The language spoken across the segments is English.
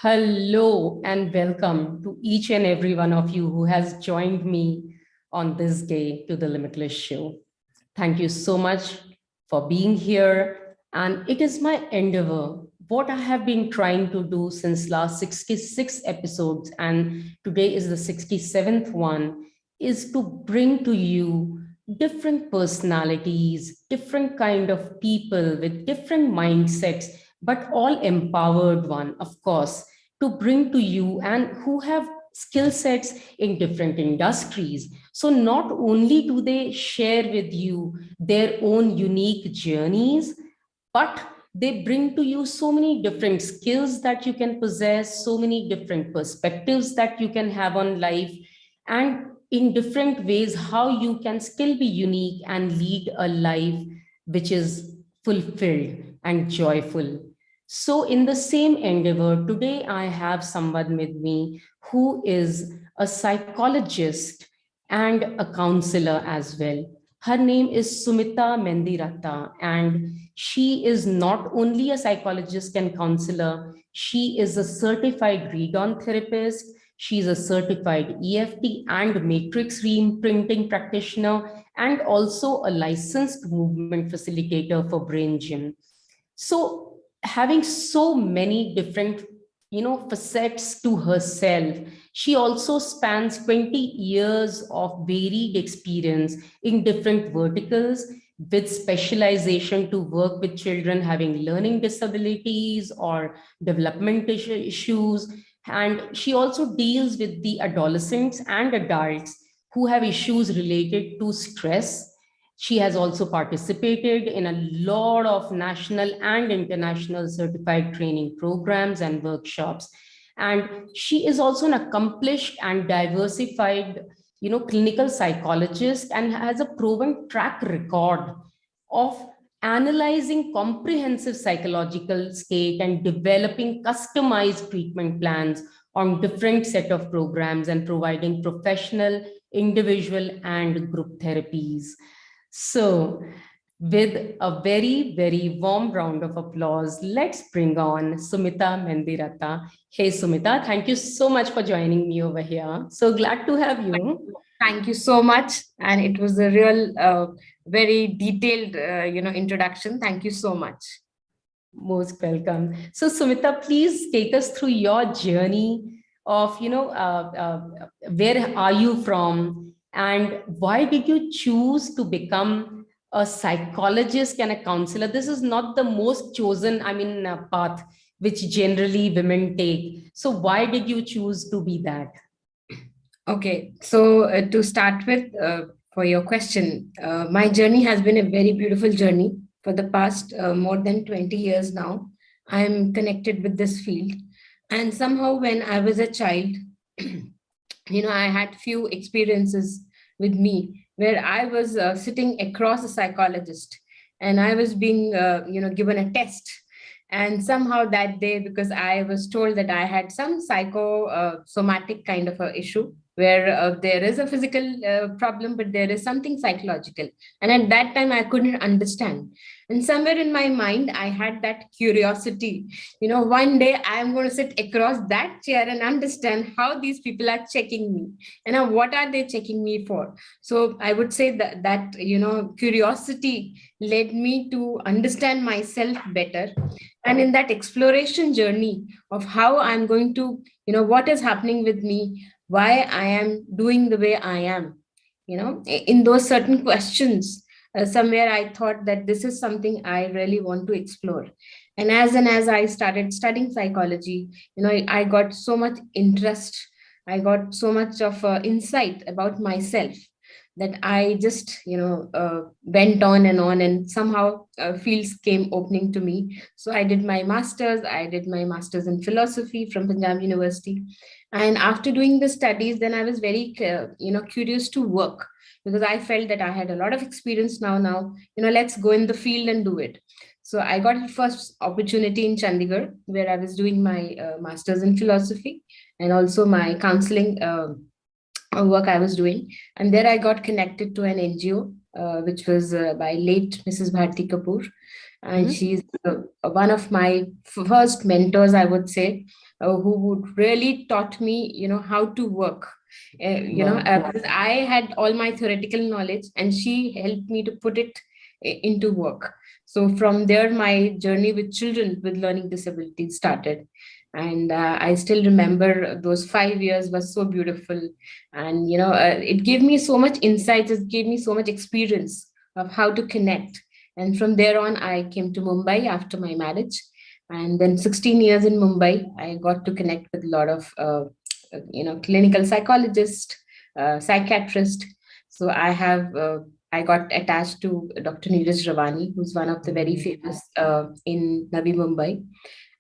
Hello and welcome to each and every one of you who has joined me on this day to the Limitless Show. Thank you so much for being here. And it is my endeavor, what I have been trying to do since last 66 episodes, and today is the 67th one, is to bring to you different personalities, different kind of people with different mindsets, but all empowered one, of course, to bring to you and who have skill sets in different industries. So not only do they share with you their own unique journeys, but they bring to you so many different skills that you can possess, so many different perspectives that you can have on life, and in different ways how you can still be unique and lead a life which is fulfilled and joyful. So in the same endeavor, today I have someone with me who is a psychologist and a counselor as well. Her name is Sumita Mendirata, and she is not only a psychologist and counselor, she is a certified read-on therapist. She's a certified EFT and matrix reimprinting practitioner, and also a licensed movement facilitator for Brain Gym. So having so many different facets to herself, she also spans 20 years of varied experience in different verticals, with specialization to work with children having learning disabilities or developmental issues. And she also deals with the adolescents and adults who have issues related to stress. She has also participated in a lot of national and international certified training programs and workshops. And she is also an accomplished and diversified, clinical psychologist, and has a proven track record of analyzing comprehensive psychological state and developing customized treatment plans on different set of programs and providing professional, individual, and group therapies. So, with a very, very warm round of applause, let's bring on Sumita Mendirata. Hey, Sumita, thank you so much for joining me over here. So glad to have you. Thank you so much. And it was a real, very detailed, introduction. Thank you so much. Most welcome. So, Sumita, please take us through your journey of, where are you from and why did you choose to become a psychologist and a counselor? This is not the most chosen, path which generally women take. So, why did you choose to be that? Okay, so to start with, for your question, my journey has been a very beautiful journey for the past more than 20 years now. I'm connected with this field. And somehow when I was a child, I had few experiences with me where I was sitting across a psychologist and I was being, given a test. And somehow that day, because I was told that I had some psychosomatic kind of a issue where there is a physical problem, but there is something psychological. And at that time, I couldn't understand. And somewhere in my mind, I had that curiosity. One day I'm going to sit across that chair and understand how these people are checking me and what are they checking me for. So I would say that curiosity led me to understand myself better. And in that exploration journey of how I'm going to, what is happening with me, why I am doing the way I am, in those certain questions, somewhere I thought that this is something I really want to explore. And as I started studying psychology, I got so much interest. I got so much of insight about myself that I just, went on and somehow fields came opening to me. So I did my master's. I did my master's in philosophy from Punjab University. And after doing the studies, then I was very, curious to work because I felt that I had a lot of experience now, let's go in the field and do it. So I got the first opportunity in Chandigarh where I was doing my master's in philosophy and also my counseling work I was doing. And there I got connected to an NGO which was by late Mrs. Bharti Kapoor. And Mhm. she's one of my first mentors, I would say, who would really taught me, how to work. Wow. Because I had all my theoretical knowledge, and she helped me to put it into work. So from there, my journey with children with learning disabilities started. And I still remember those 5 years was so beautiful. And it gave me so much insights, it gave me so much experience of how to connect. And from there on, I came to Mumbai after my marriage. And then 16 years in Mumbai, I got to connect with a lot of, clinical psychologists, psychiatrists. So I got attached to Dr. Neeraj Ravani, who's one of the very famous in Navi Mumbai.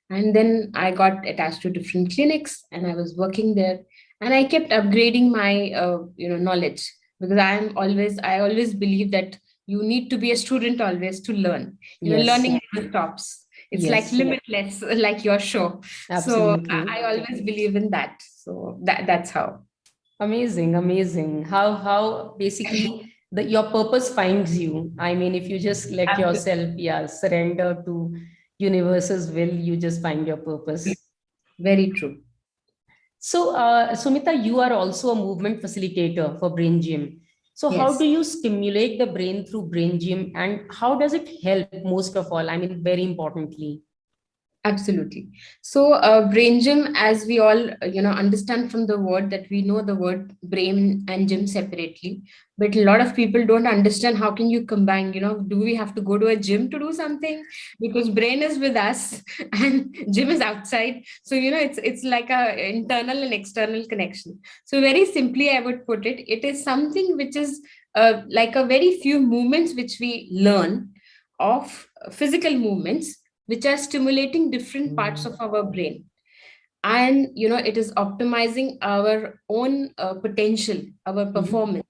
And then I got attached to different clinics, and I was working there. And I kept upgrading my, knowledge, because I always believe that you need to be a student always to learn. Yes. Learning never stops. It's like Yes. limitless, like your show. So I Absolutely. always believe in that. So that's how. Amazing, amazing. How basically your purpose finds you. I mean, if you just let Absolutely. yourself, yeah, surrender to universe's will, you just find your purpose. Very true. So, Sumita, you are also a movement facilitator for Brain Gym. So, how Yes. do you stimulate the brain through Brain Gym, and how does it help most of all? I mean, very importantly. Absolutely. So, brain gym, as we all understand from the word, that we know the word brain and gym separately, but a lot of people don't understand how can you combine. Do we have to go to a gym to do something? Because brain is with us and gym is outside. So it's like a internal and external connection. So very simply, I would put it: it is something which is like a very few movements which we learn of physical movements which are stimulating different parts of our brain. And it is optimizing our own potential, our Mhm. performance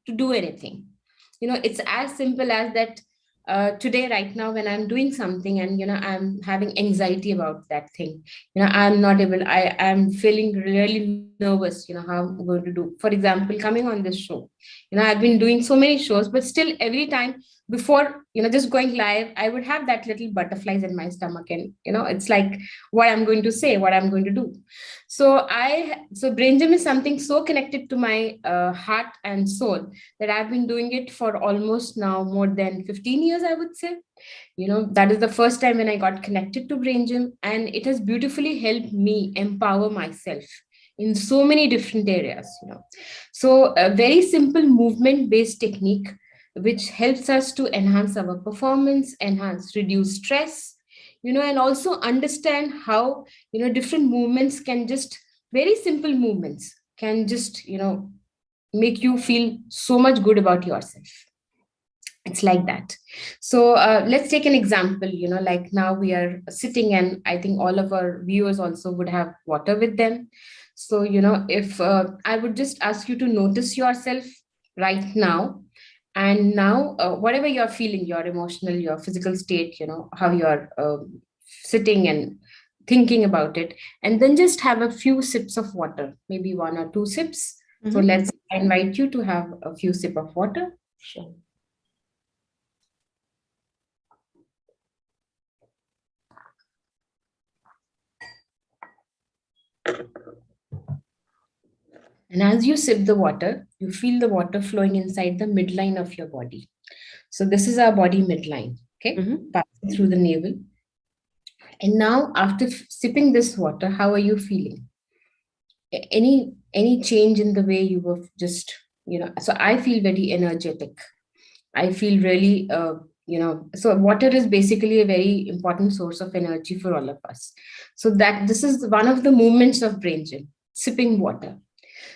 to do anything. It's as simple as that. Today, right now, when I'm doing something, and I'm having anxiety about that thing, I'm not able, I'm feeling really nervous, how I'm going to do, for example, coming on this show. I've been doing so many shows, but still every time before just going live, I would have that little butterflies in my stomach, and it's like what I'm going to say, what I'm going to do. So brain gym is something so connected to my heart and soul, that I've been doing it for almost now more than 15 years, I would say. That is the first time when I got connected to brain gym, and it has beautifully helped me empower myself in so many different areas. So a very simple movement based technique which helps us to enhance our performance, reduce stress, and also understand how different movements can just, very simple movements can just make you feel so much good about yourself. It's like that. So let's take an example. Like now we are sitting, and I think all of our viewers also would have water with them. So if I would just ask you to notice yourself right now, and now whatever you're feeling, your emotional, your physical state, how you're sitting and thinking about it, and then just have a few sips of water, maybe one or two sips. So Mhm. let's I invite you to have a few sip of water. Sure. And as you sip the water, you feel the water flowing inside the midline of your body. So this is our body midline, okay? Mhm. Passing through the navel. And now, after sipping this water, how are you feeling? Any change in the way you were just, So I feel very energetic. I feel really, so water is basically a very important source of energy for all of us. So that this is one of the movements of brain gym, sipping water.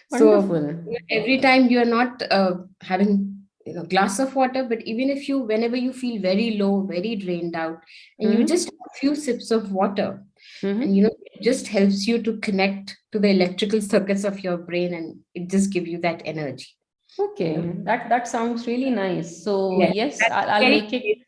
So Wonderful. every time you are not having glass of water, but even if you, whenever you feel very low, very drained out, and you Mhm. just have a few sips of water, and Mhm. it just helps you to connect to the electrical circuits of your brain, and it just give you that energy. you know Okay, that sounds really nice. So yeah, yes, that's I'll very make it.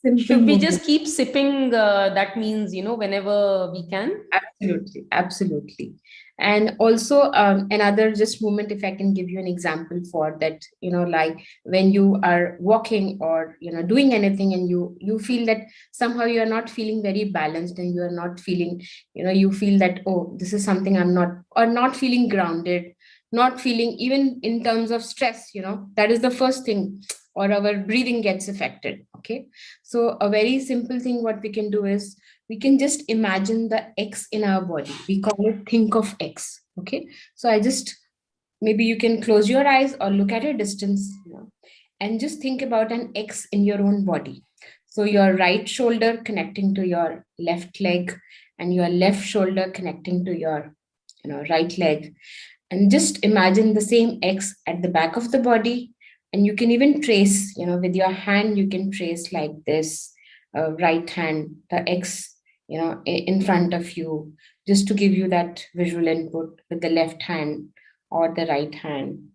simple Should we movement. just keep sipping? That means, whenever we can. Absolutely, absolutely. And also another just moment, if I can give you an example for that, like when you are walking or doing anything, and you feel that somehow you are not feeling very balanced, and you are not feeling, you feel that, oh, this is something I'm not, or not feeling grounded, not feeling even in terms of stress, that is the first thing, or our breathing gets affected. Okay, so a very simple thing what we can do is we can just imagine the X in our body. We call it think of X. Okay. So maybe you can close your eyes or look at a distance, and just think about an X in your own body. So your right shoulder connecting to your left leg, and your left shoulder connecting to your, right leg. And just imagine the same X at the back of the body. And you can even trace, with your hand, you can trace like this, right hand, the X, in front of you, just to give you that visual input with the left hand or the right hand.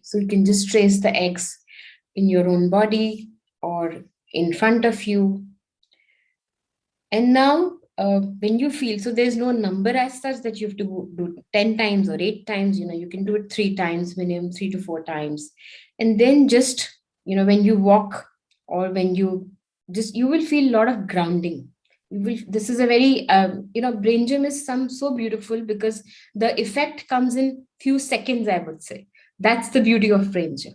So you can just trace the X in your own body or in front of you. And now, when you feel, so there's no number as such that you have to do 10 times or 8 times, you can do it 3 times, minimum 3 to 4 times. And then just, when you walk, or when you will feel a lot of grounding. This is a very, brain gym is so beautiful, because the effect comes in few seconds, I would say. That's the beauty of brain gym.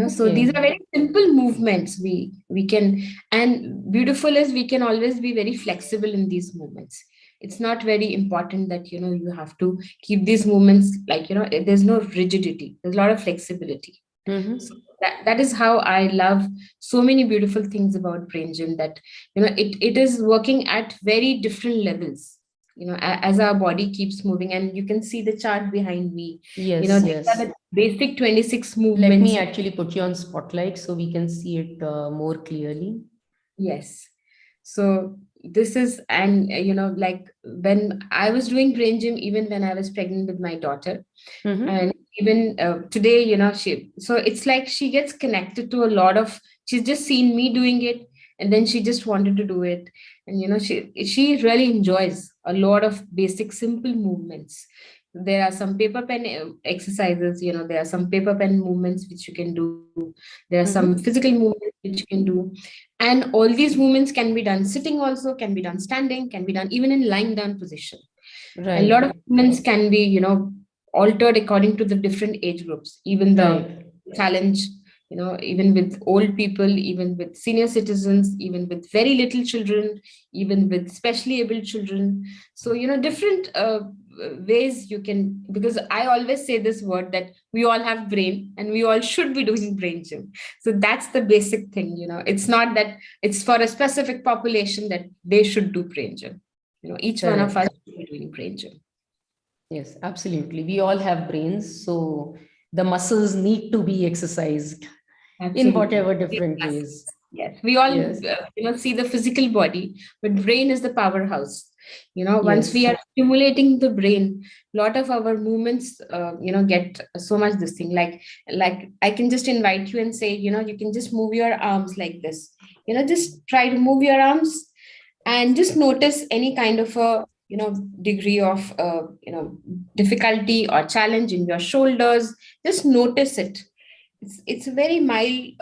So these are Okay. very simple movements we can, and beautiful is we can always be very flexible in these movements. It's not very important that you have to keep these movements, like there's no rigidity, there's a lot of flexibility. So Mm-hmm. that is how I love so many beautiful things about brain gym, that it is working at very different levels, as our body keeps moving. And you can see the chart behind me. Yes, These are yes. the basic 26 Let me movements. actually put you on spotlight so we can see it more clearly. Yes. So this is, and like when I was doing brain gym, even when I was pregnant with my daughter, Mm-hmm. and even today, so it's like she gets connected to a lot of, she's just seen me doing it, and then she just wanted to do it. And she really enjoys a lot of basic simple movements. There are some paper pen exercises, there are some paper pen movements which you can do, there are some physical Mm-hmm. movements which you can do. And all these movements can be done sitting, also can be done standing, can be done even in lying down position. A lot Right, of movements can be, altered according to the different age groups, even the right. challenge, even with old people, even with senior citizens, even with very little children, even with specially able children. So different ways you can, because I always say this word, that we all have brain and we all should be doing brain gym. So that's the basic thing. It's not that it's for a specific population that they should do brain gym. Each one of us Correct. should be doing brain gym. Yes, absolutely. We all have brains, so the muscles need to be exercised in Absolutely. whatever different ways. Yes, we all Yes, see the physical body, but brain is the powerhouse. Once we yes. are stimulating the brain, lot of our movements, get so much this thing. Like I can just invite you and say, you can just move your arms like this. Just try to move your arms, and just notice any kind of a degree of difficulty or challenge in your shoulders. Just notice it. It's a very mild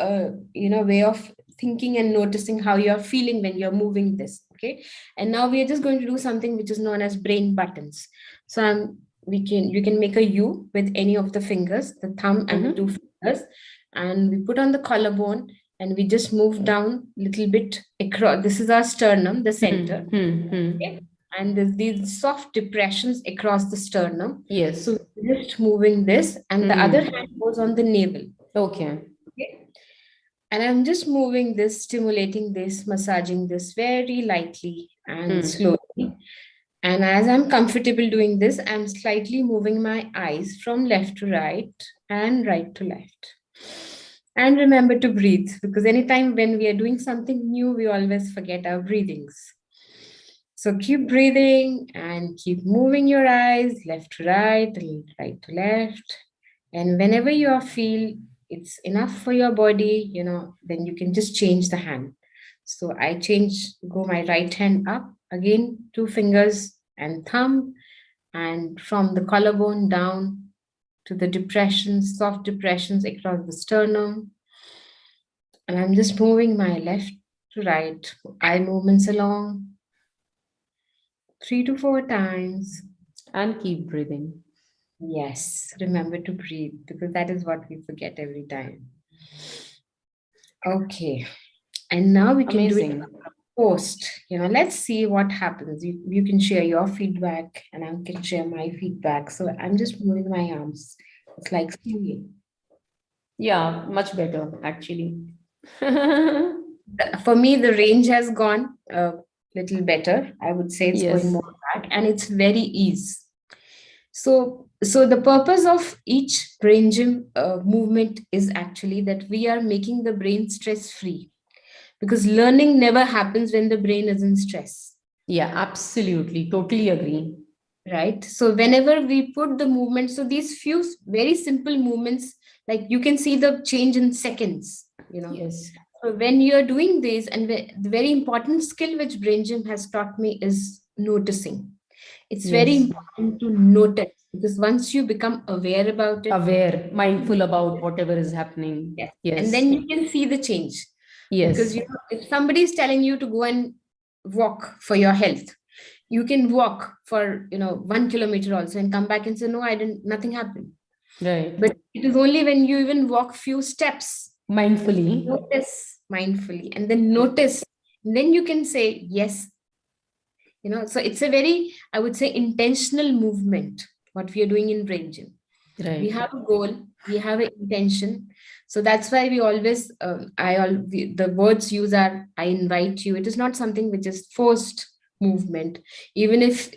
way of thinking and noticing how you're feeling when you're moving this. Okay, and now we are just going to do something which is known as brain buttons. So you can make a U with any of the fingers, the thumb and the two Mm-hmm. fingers, and we put on the collarbone, and we just move down a little bit across. This is our sternum, the center. Hmm. Okay, and there's these soft depressions across the sternum. So Yes. we're just moving this, and the other hand Hmm. goes on the navel. Okay. Okay. And I'm just moving this, stimulating this, massaging this very lightly and Hmm. slowly. And as I'm comfortable doing this, I'm slightly moving my eyes from left to right and right to left. And remember to breathe, because anytime when we are doing something new, we always forget our breathings. So keep breathing and keep moving your eyes left to right and right to left. And whenever you feel it's enough for your body, then you can just change the hand. So I go my right hand up, again, two fingers and thumb, and from the collarbone down to the depressions, soft depressions across the sternum. And I'm just moving my left to right eye movements along 3 to 4 times. And keep breathing. Yes, remember to breathe because that is what we forget every time. Okay, and now we can do it Amazing. post. Let's see what happens. You can share your feedback and I can share my feedback. So I'm just moving my arms. It's like swinging. Yeah, much better, actually. For me, the range has gone a little better. I would say it's going Yes. more back and it's very ease. So the purpose of each brain gym movement is actually that we are making the brain stress free, because learning never happens when the brain is in stress, Yeah, absolutely. Totally agree. right? So whenever we put the movement, so these few very simple movements, like you can see the change in seconds. Yes. So when you're doing this, and the very important skill which brain gym has taught me is noticing. It's very Yes. important to notice, because once you become aware about it, Aware, mindful about whatever is happening. yes, and Yes. then you can see the change. Because Yes. if somebody is telling you to go and walk for your health, you can walk for 1 kilometer also and come back and say, no, I didn't, nothing happened. Right. But it is only when you even walk few steps, Mindfully. notice mindfully, and then notice, then you can say yes. So it's a very, I would say, intentional movement what we are doing in brain gym. We Right. have a goal, we have an intention. So that's why we always the words used are I invite you. It is not something which is forced movement. Even if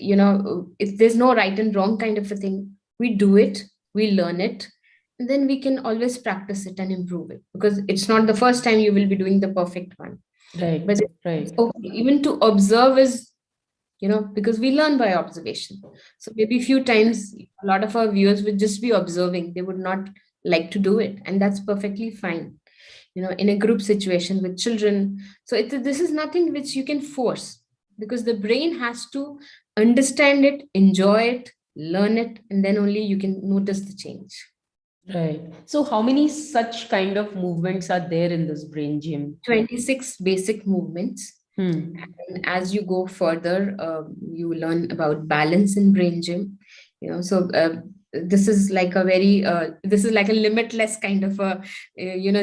there's no right and wrong kind of a thing, we do it, we learn it, and then we can always practice it and improve it, because it's not the first time you will be doing the perfect one. Right. But it's Right. okay even to observe, is because we learn by observation. So maybe a few times a lot of our viewers would just be observing, they would not like to do it, and that's perfectly fine. In a group situation with children, so this is nothing which you can force, because the brain has to understand it, enjoy it, learn it, and then only you can notice the change. Right. So how many such kind of movements are there in this brain gym? 26 basic movements. Hmm. And as you go further, you learn about balance in brain gym. So this is like a limitless kind of a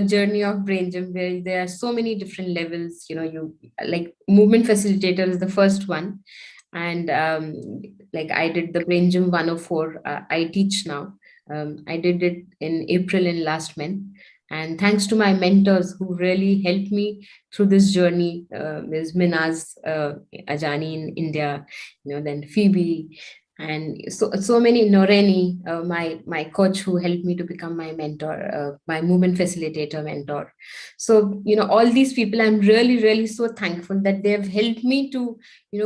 journey of brain gym, where there are so many different levels. You like movement facilitator is the first one, and like I did the brain gym 104. I teach now. I did it in April in last month, and thanks to my mentors who really helped me through this journey. Ms. Minaz Ajani in India, then Phoebe, and so many, Noreni, my coach who helped me to become my mentor, my movement facilitator mentor. So all these people, I'm really really so thankful that they have helped me to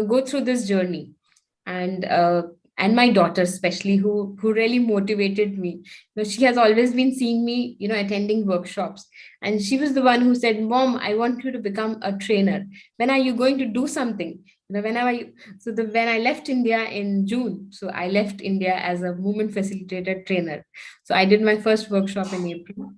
go through this journey. And my daughter especially, who really motivated me. She has always been seeing me attending workshops, and she was the one who said, Mom, I want you to become a trainer. When are you going to do something? Whenever you, when I left India in June, so I left India as a movement facilitator trainer. So I did my first workshop in April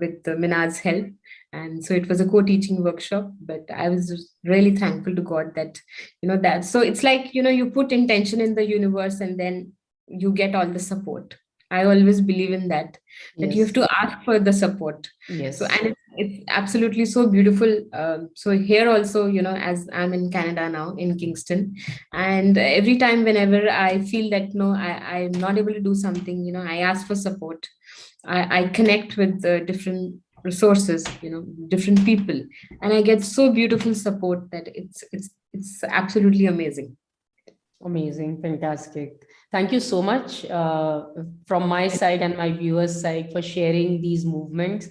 with Minaz's help. And so it was a co-teaching workshop, but I was just really thankful to God that, that. So it's like, you put intention in the universe and then you get all the support. I always believe in that you have Yes. to ask for the support. So, Yes. and it's absolutely so beautiful. So here also, as I'm in Canada now, in Kingston, and every time whenever I feel that, no, I'm not able to do something, I ask for support. I connect with the different resources, different people, and I get so beautiful support that it's absolutely amazing. Amazing. Fantastic. Thank you so much from my side and my viewers' side for sharing these movements.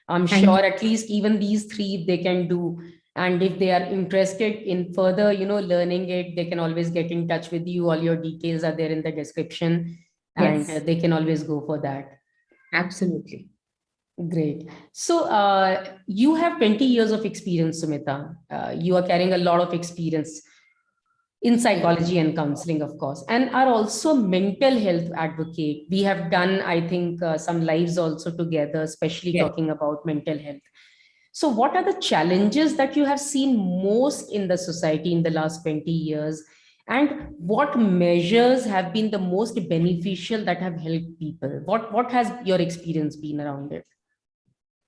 I'm Thank sure at least even these three they can do. And if they are interested in further, learning it, they can always get in touch with you. All your details are there in the description, you. and Yes, they can always go for that. absolutely. Great. So you have 20 years of experience, Sumita. You are carrying a lot of experience in Yeah. psychology and counseling, of course, and are also mental health advocate. We have done, I think, some lives also together, especially Yeah. talking about mental health. So, what are the challenges that you have seen most in the society in the last 20 years? And what measures have been the most beneficial that have helped people? What has your experience been around it?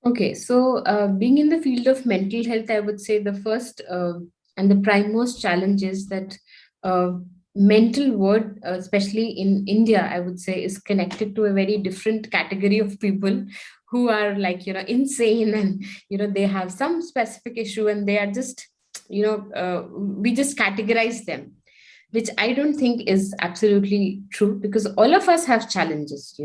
Okay, so being in the field of mental health, I would say the first and the primemost challenge is that uh, mental word, especially in India, I would say, is connected to a very different category of people who are like, insane, and, they have some specific issue, and they are just, we just categorize them, which I don't think is absolutely true, because all of us have challenges,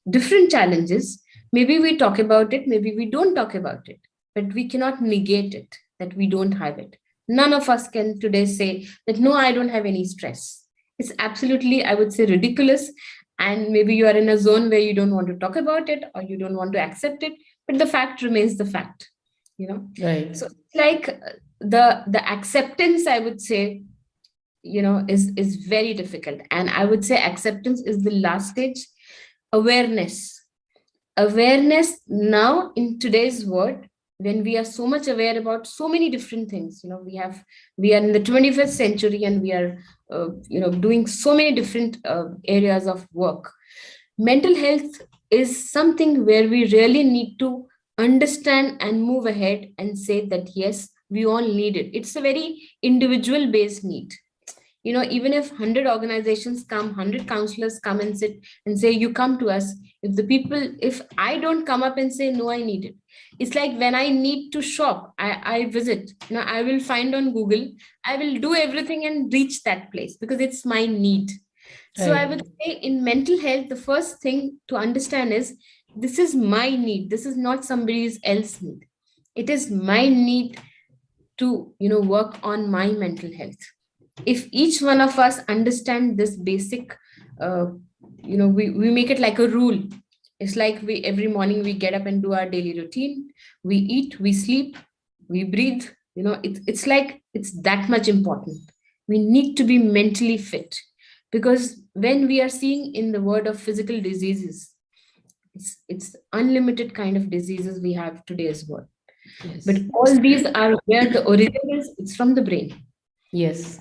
different challenges. Maybe we talk about it, maybe we don't talk about it, but we cannot negate it, that we don't have it. None of us can today say that, no, I don't have any stress. It's absolutely, I would say, ridiculous. And maybe you are in a zone where you don't want to talk about it or you don't want to accept it, but the fact remains the fact, you know. Right, So it's like the acceptance, I would say, is very difficult. And I would say acceptance is the last stage. Awareness now in today's world, when we are so much aware about so many different things, we are in the 21st century, and we are doing so many different areas of work. Mental health is something where we really need to understand and move ahead and say that yes, we all need it. It's a very individual based need. Even if 100 organizations come, 100 counselors come and sit and say, you come to us, if I don't come up and say, no, I need it. It's like when I need to shop, I visit, I will find on Google, I will do everything and reach that place because it's my need. So I right, would say in mental health, the first thing to understand is, this is my need, this is not somebody else's need. It is my need to work on my mental health. If each one of us understand this basic, uh, we make it like a rule. It's like we every morning we get up and do our daily routine, we eat, we sleep, we breathe. It's like it's that much important. We need to be mentally fit, because when we are seeing in the word of physical diseases, it's unlimited kind of diseases we have today's world, but yes, all these are where the origin is. It's from the brain. yes,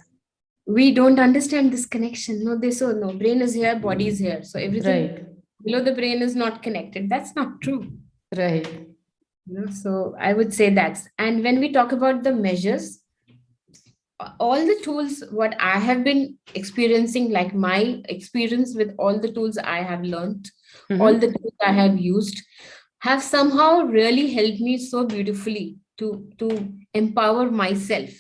We don't understand this connection. No, they so no, brain is here, body is here. So everything right, below the brain is not connected. That's not true. right, So I would say that's, and when we talk about the measures, all the tools what I have been experiencing, like my experience with all the tools I have learned, all the hmm, tools I have used, have somehow really helped me so beautifully to empower myself.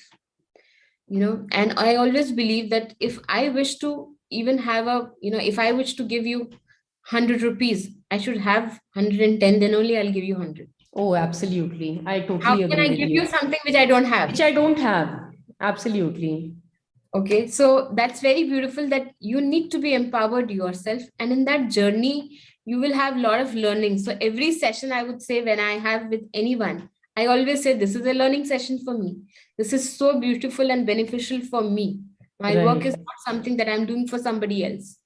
And I always believe that if I wish to even have a, if I wish to give you 100 rupees, I should have 110, then only I'll give you 100. Oh, absolutely. I How totally can agree I with give you you. something which I don't Which have? I don't have. Absolutely. Okay, so that's very beautiful, that you need to be empowered yourself, and in that journey you will have a lot of learning. So every session, I would say, when I have with anyone, I always say, this is a learning session for me. This is so beautiful and beneficial for me. My work is Right. not something that I'm doing for somebody else.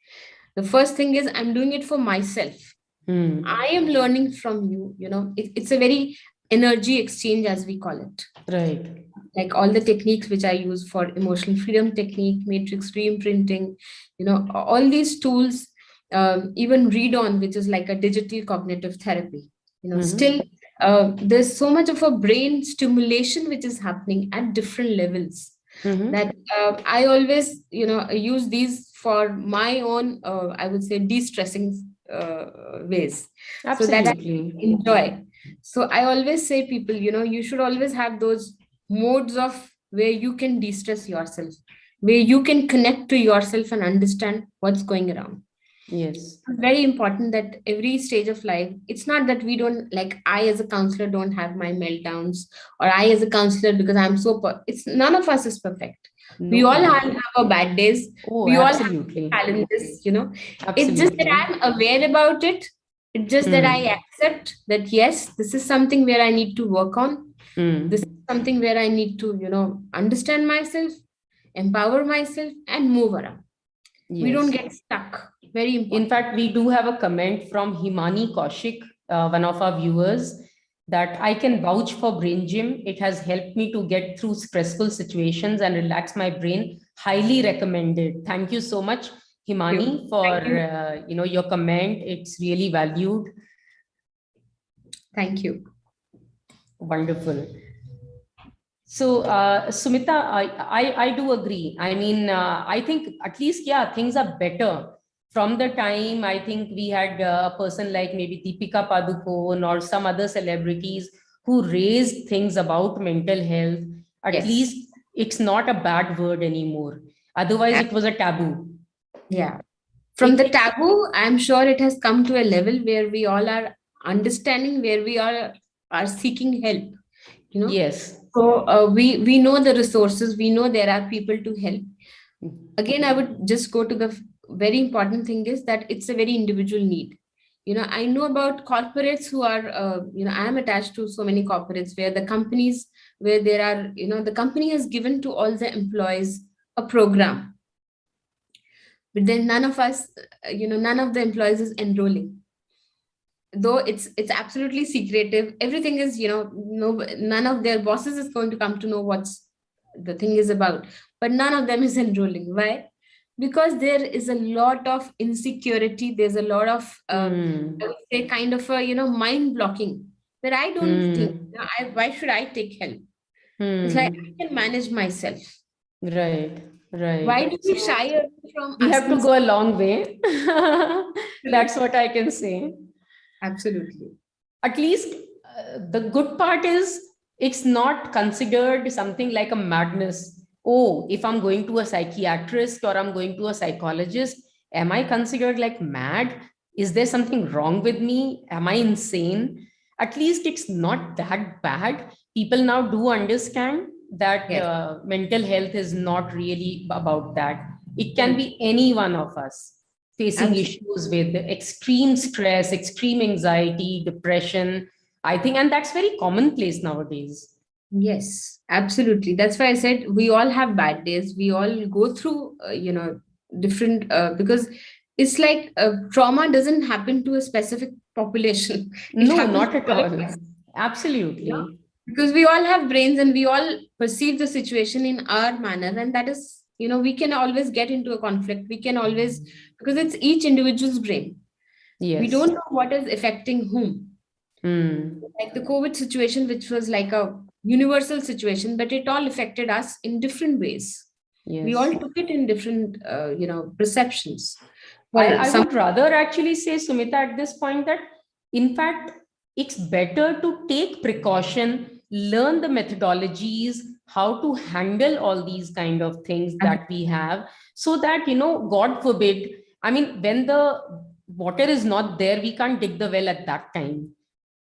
The first thing is, I'm doing it for myself. I Hmm. am learning from you. It's a very energy exchange, as we call it. Right. Like all the techniques which I use for emotional freedom technique, matrix reimprinting, all these tools, even read on, which is like a digital cognitive therapy, still, Hmm. there's so much of a brain stimulation which is happening at different levels, that Hmm. I always, use these for my own, I would say, de-stressing ways, so that I Absolutely. enjoy. So I always say people, you should always have those modes of where you can de-stress yourself, where you can connect to yourself and understand what's going around. Yes. Very important that every stage of life, it's not that we don't, like, I as a counselor don't have my meltdowns, or I as a counselor, because I'm so it's none of us is perfect. We all No. have our bad days, Oh, we all have absolutely. challenges. It's just that Absolutely. I'm aware about it. It's just that I accept that, yes, this is something where I need to work on. This is something where I need to, understand myself, empower myself, and move around. We don't Yes. get stuck. Very important. In fact, we do have a comment from Himani Kaushik, one of our viewers, that I can vouch for Brain Gym. It has helped me to get through stressful situations and relax my brain. Highly recommended. Thank you so much, Himani, for your comment. It's really valued. Thank you. Wonderful. So, Sumita, I do agree. I mean, I think at least, yeah, things are better. From the time I think we had a person like maybe Deepika Padukone or some other celebrities who raised things about mental health, at least it's not a bad word anymore. Otherwise, it was a taboo. Yeah. From the taboo, I'm sure it has come to a level where we all are understanding, where we are seeking help. Yes. So we know the resources, we know there are people to help. Again, I would just go to the very important thing is that it's a very individual need. I know about corporates who are, I am attached to so many corporates where the companies, where there are, the company has given to all the employees a program. But then none of us, none of the employees is enrolling. Though it's absolutely secretive. Everything is, no, none of their bosses is going to come to know what's the thing is about. But none of them is enrolling. Why? Because there is a lot of insecurity. There's a lot of, I would say, kind of a, mind blocking. That I don't think, why should I take help? It's like I can manage myself. Right. Why do we shy away from? We have to go a long way. That's what I can say. Absolutely. At least the good part is it's not considered something like a madness. Oh, if I'm going to a psychiatrist or I'm going to a psychologist, am I considered like mad? Is there something wrong with me? Am I insane? At least it's not that bad. People now do understand that mental health is not really about that. It can be any one of us facing issues with extreme stress, extreme anxiety, depression, I think, and that's very commonplace nowadays. Yes, absolutely. That's why I said we all have bad days. We all go through, different, because it's like trauma doesn't happen to a specific population. No, not at all. Absolutely. Because we all have brains and we all perceive the situation in our manner. And that is, we can always get into a conflict. We can always, because it's each individual's brain. Yes. We don't know what is affecting whom. Like the COVID situation, which was like a universal situation, but it all affected us in different ways. Yes. We all took it in different, perceptions. Well, I would rather actually say, Sumita, at this point that, in fact, it's better to take precaution, learn the methodologies, how to handle all these kind of things that we have, so that, God forbid, I mean, when the water is not there, we can't dig the well at that time.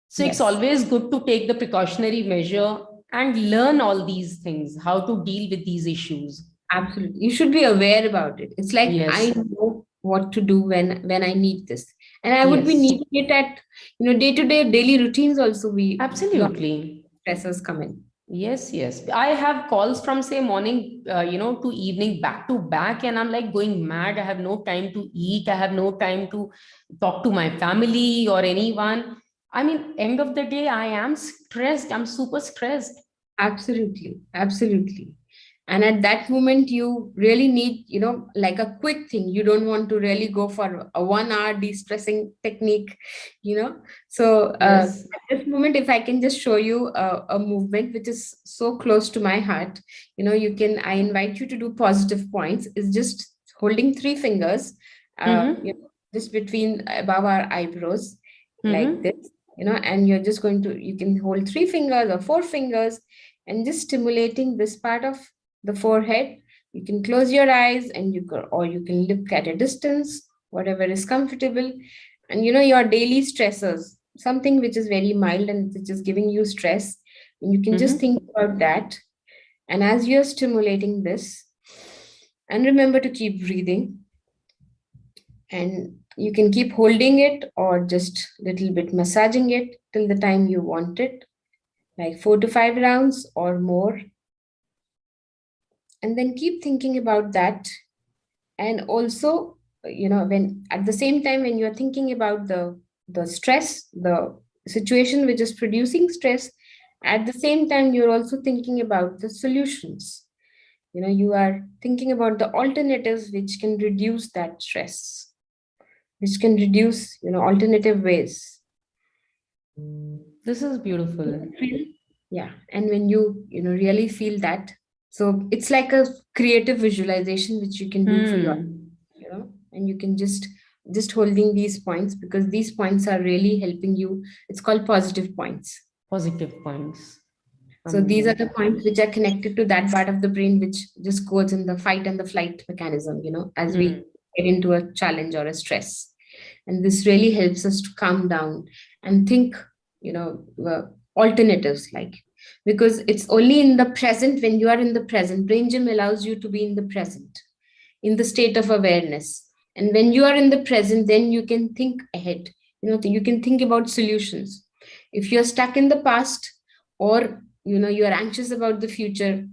So it's always good to take the precautionary measure and learn all these things, how to deal with these issues. Absolutely. You should be aware about it. It's like, I know what to do when I need this. And I would be needing it at, day-to-day daily routines also. Absolutely. Stressors come in. Yes. I have calls from say morning, to evening back to back, and I'm like going mad. I have no time to eat. I have no time to talk to my family or anyone. I mean, end of the day, I am stressed. I'm super stressed. Absolutely. And at that moment, you really need, like a quick thing. You don't want to really go for a 1 hour de-stressing technique, So at this moment, if I can just show you a movement which is so close to my heart, I invite you to do positive points. It's just holding 3 fingers, just between above our eyebrows, like this, and you're just you can hold 3 fingers or 4 fingers and just stimulating this part of the forehead. You can close your eyes and you can look at a distance, whatever is comfortable. And your daily stressors, something which is very mild and which is giving you stress, and you can just think about that. And as you're stimulating this, and remember to keep breathing. And You can keep holding it or just little bit massaging it till the time you want it, like 4 to 5 rounds or more. And then keep thinking about that. And also, when at the same time, when you're thinking about the stress, the situation which is producing stress, at the same time, you're also thinking about the solutions. You are thinking about the alternatives which can reduce that stress, which can reduce, alternative ways. This is beautiful. Yeah. And when really feel that, so it's like a creative visualization which you can do for your, and you can just holding these points, because these points are really helping you. It's called positive points. Positive points. So these are Amazing. the points which are connected to that part of the brain which just goes in the fight and the flight mechanism, as we get into a challenge or a stress. And this really helps us to calm down and think, alternatives, like, because it's only in the present. When you are in the present, brain gym allows you to be in the present, in the state of awareness. And when you are in the present, then you can think ahead. You can think about solutions. If you're stuck in the past, or you are anxious about the future,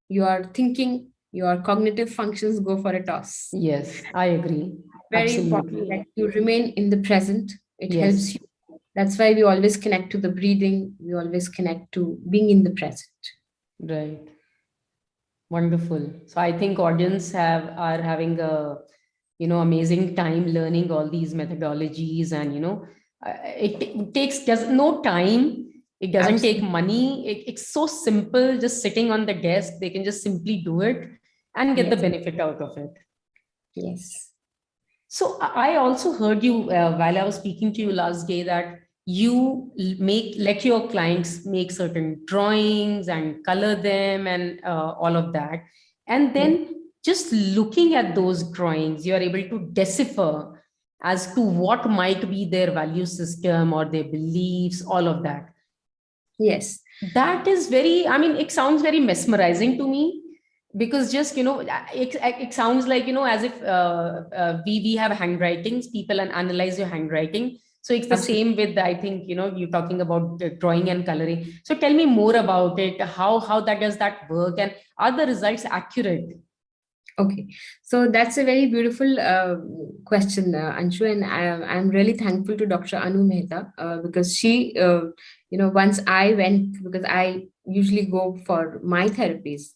your thinking, your cognitive functions go for a toss. Yes, I agree. Very important Absolutely. that you remain in the present. It helps Yes, you. That's why we always connect to the breathing. We always connect to being in the present. right. Wonderful. So I think audience are having a amazing time learning all these methodologies, and it takes just no time. It doesn't take Absolutely. money. It's so simple. Just sitting on the desk, they can just simply do it and get the Yes. benefit out of it. Yes. So I also heard you while I was speaking to you last day that you let your clients make certain drawings and color them and all of that, and Yes. then just looking at those drawings, you are able to decipher as to what might be their value system or their beliefs, all of that. Yes. That is very, I mean, it sounds very mesmerizing to me, because just it sounds like as if we have handwritings, people and analyze your handwriting. So it's the Absolutely. same with, I think, you're talking about drawing and coloring. So tell me more about it. How that does that work, and are the results accurate? Okay, so that's a very beautiful question, Anshu, and I'm really thankful to Dr. Anu Mehta, because she, once I went, because I usually go for my therapies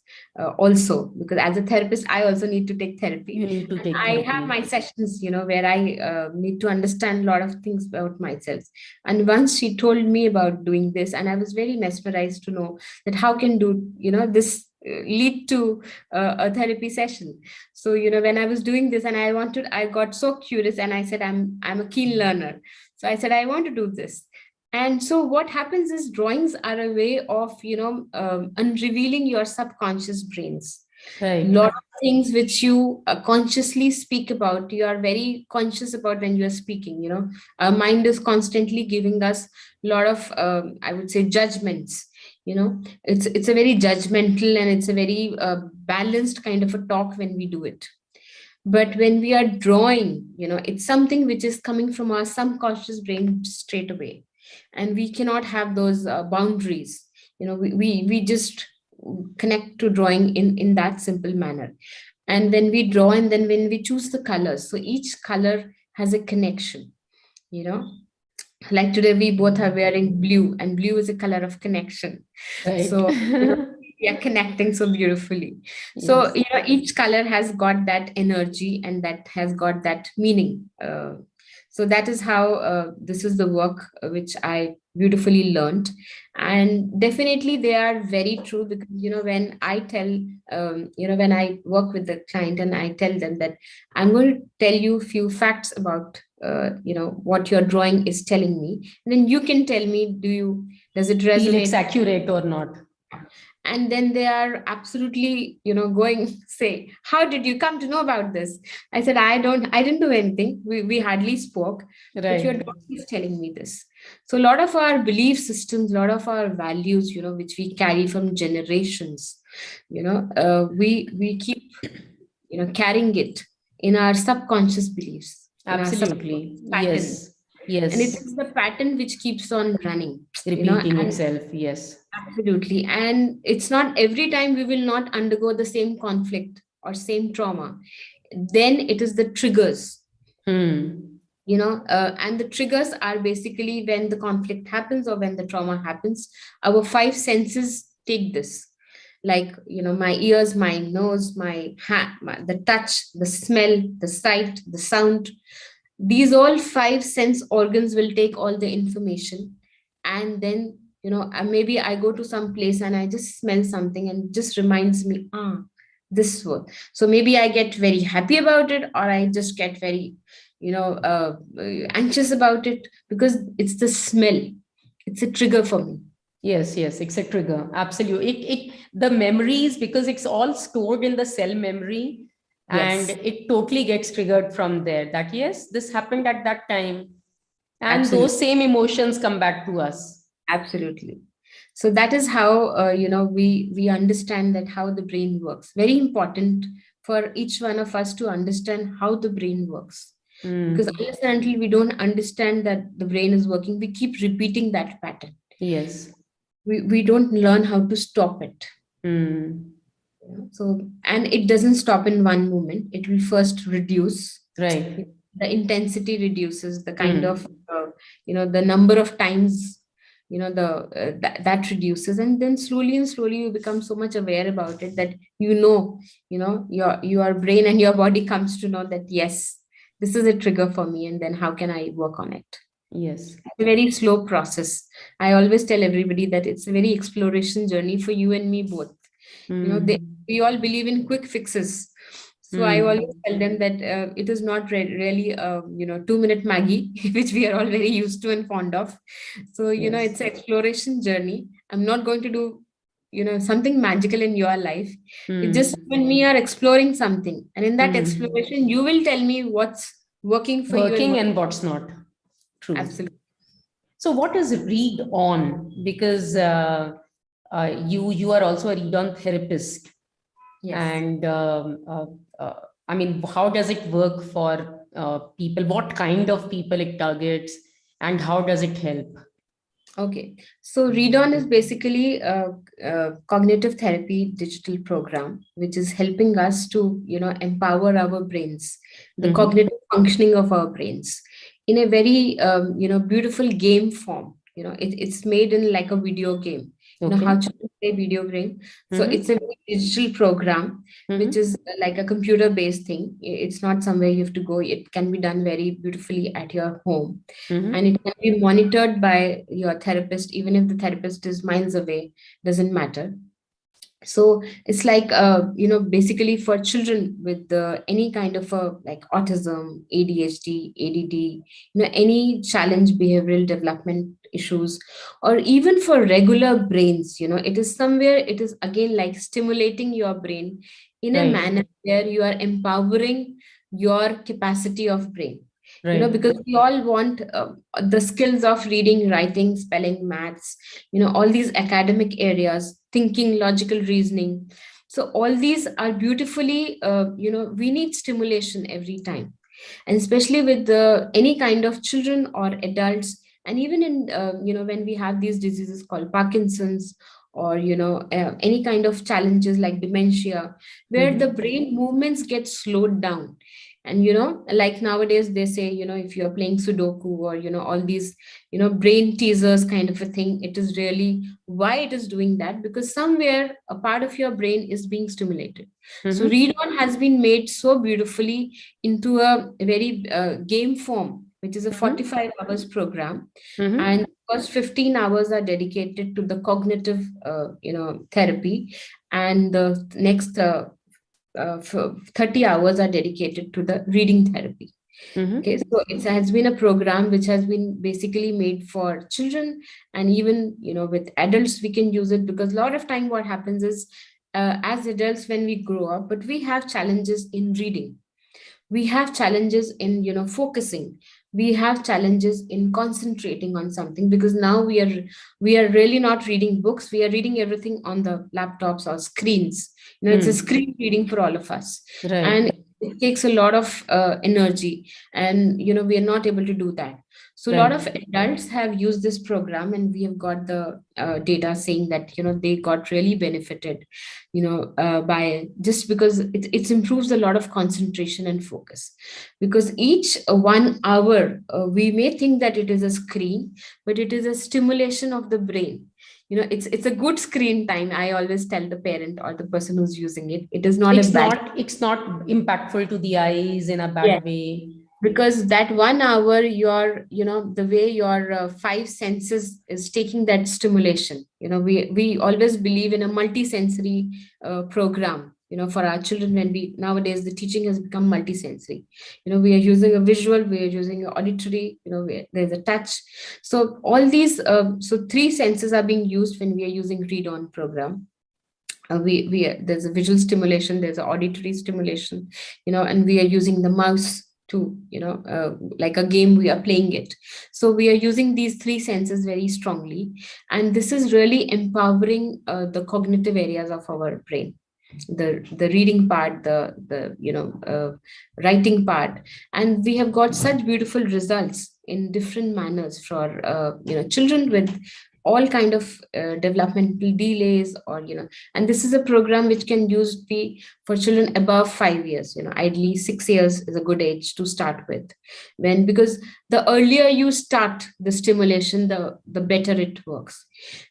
also, because as a therapist, I also need to take therapy. You need to take I have therapy. my sessions, where I need to understand a lot of things about myself. And once she told me about doing this, and I was very mesmerized to know that how can do, this lead to a therapy session. So when I was doing this and I got so curious, and I said, I'm a keen learner, so I said I want to do this. And so what happens is drawings are a way of unrevealing your subconscious brains. Right. Lot of things which you consciously speak about, you are very conscious about when you are speaking. Our mind is constantly giving us a lot of I would say judgments. It's a very judgmental, and it's a very balanced kind of a talk when we do it. But when we are drawing, it's something which is coming from our subconscious brain straight away, and we cannot have those boundaries. We just connect to drawing in that simple manner. And when we draw, and then when we choose the colors, so each color has a connection. you know like today we both are wearing blue, and blue is a color of connection. Right. So we are connecting so beautifully. So Yes. each color has got that energy, and that has got that meaning. So that is how this is the work which I beautifully learned. And definitely they are very true, because when I tell when I work with the client and I tell them that I'm going to tell you a few facts about what your drawing is telling me, and then you can tell me, does it Feel it's resonate? accurate or not. And then they are absolutely going, say, how did you come to know about this? I said, I didn't do anything. We hardly spoke, but your Right. daughter is telling me this. So a lot of our belief systems, a lot of our values, which we carry from generations, we keep carrying it in our subconscious beliefs. in our Absolutely. subconscious pattern. Yes. And it Yes. is the pattern which keeps on running, Repeating and itself. Yes. absolutely. And it's not every time we will not undergo the same conflict or same trauma. Then it is the triggers, Hmm. and the triggers are basically when the conflict happens or when the trauma happens. Our five senses take this, like my ears, my nose, my hand, the touch, the smell, the sight, the sound. These all five sense organs will take all the information, and then maybe I go to some place and I just smell something and it just reminds me, this one. So maybe I get very happy about it, or I just get very anxious about it, because it's the smell. It's a trigger for me. Yes, yes, it's a trigger. Absolutely. The memories, because it's all stored in the cell memory, and Yes, it totally gets triggered from there that, yes, this happened at that time. And absolutely. those same emotions come back to us. Absolutely. So that is how we understand that how the brain works. Very important for each one of us to understand how the brain works. Because Mm. unless and until we don't understand that the brain is working, we keep repeating that pattern. Yes. We don't learn how to stop it. Mm. So, and it doesn't stop in one moment. It will first reduce. Right. The intensity reduces, the kind of Mm. the number of times, that reduces, and then slowly and slowly you become so much aware about it that your brain and your body comes to know that, yes, this is a trigger for me, and then how can I work on it. Yes. It's a very slow process. I always tell everybody that it's a very exploration journey for you and me both. Mm. We all believe in quick fixes. So I always Mm. tell them that it is not really 2-minute Maggie, which we are all very used to and fond of. So Yes. it's an exploration journey. I'm not going to do something magical in your life. It's just Mm. when we are exploring something, and in that Mm. exploration you will tell me what's working for you and Working what. and what's not. True. Absolutely. So, what is read on? Because you are also a read on therapist, Yes. and I mean, how does it work for people? What kind of people it targets, and how does it help? Okay, so Read On is basically a cognitive therapy digital program, which is helping us to, empower our brains, the Mm-hmm. cognitive functioning of our brains in a very, beautiful game form. It's made in like a video game. How Okay. children play video game. So it's Mm-hmm. a very digital program, which Mm-hmm. is like a computer-based thing. It's not somewhere you have to go. It can be done very beautifully at your home, and Mm-hmm. it can be monitored by your therapist, even if the therapist is miles away, doesn't matter. So it's like basically for children with any kind of like autism, ADHD, ADD, any challenge, behavioral development issues, or even for regular brains. It is somewhere, it is again like stimulating your brain in a Right. manner where you are empowering your capacity of brain. Right. Because we all want the skills of reading, writing, spelling, maths, all these academic areas, thinking, logical reasoning. So all these are beautifully, we need stimulation every time, and especially with any kind of children or adults, and even in when we have these diseases called Parkinson's, or any kind of challenges like dementia, where the Mm-hmm. brain movements get slowed down. And like nowadays they say, if you're playing Sudoku, or all these brain teasers kind of a thing, it is really why it is doing that, because somewhere a part of your brain is being stimulated. So Mm-hmm. Read On has been made so beautifully into a very game form, which is a Mm-hmm. 45 hours program. Mm-hmm. And first 15 hours are dedicated to the cognitive therapy, and the next 30 hours are dedicated to the reading therapy. Mm-hmm. Okay, so it has been a program which has been basically made for children, and even with adults we can use it, because a lot of time what happens is, as adults when we grow up, but we have challenges in reading, we have challenges in focusing, we have challenges in concentrating on something, because now we are really not reading books, we are reading everything on the laptops or screens. It's a Mm. screen reading for all of us. And Right. it takes a lot of energy, and we are not able to do that. So a lot of Right. adults have used this program, and we have got the data saying that they got really benefited, by just because it improves a lot of concentration and focus. Because each 1 hour, we may think that it is a screen, but it is a stimulation of the brain. It's a good screen time. I always tell the parent or the person who's using it, it is not a bad. It's not impactful to the eyes in a Yeah, bad way. because that 1 hour, the way your five senses is taking that stimulation. We always believe in a multisensory program, for our children. When we nowadays, the teaching has become multisensory. We are using a visual, we are using a auditory, there's a touch. So all these, so three senses are being used when we are using read on program. There's a visual stimulation, there's an auditory stimulation, and we are using the mouse to, like a game, we are playing it. So we are using these three senses very strongly, and this is really empowering the cognitive areas of our brain, the reading part, the writing part. And we have got such beautiful results in different manners for children with all kind of developmental delays, or and this is a program which can use be for children above 5 years. Ideally 6 years is a good age to start with, because the earlier you start the stimulation, the better it works.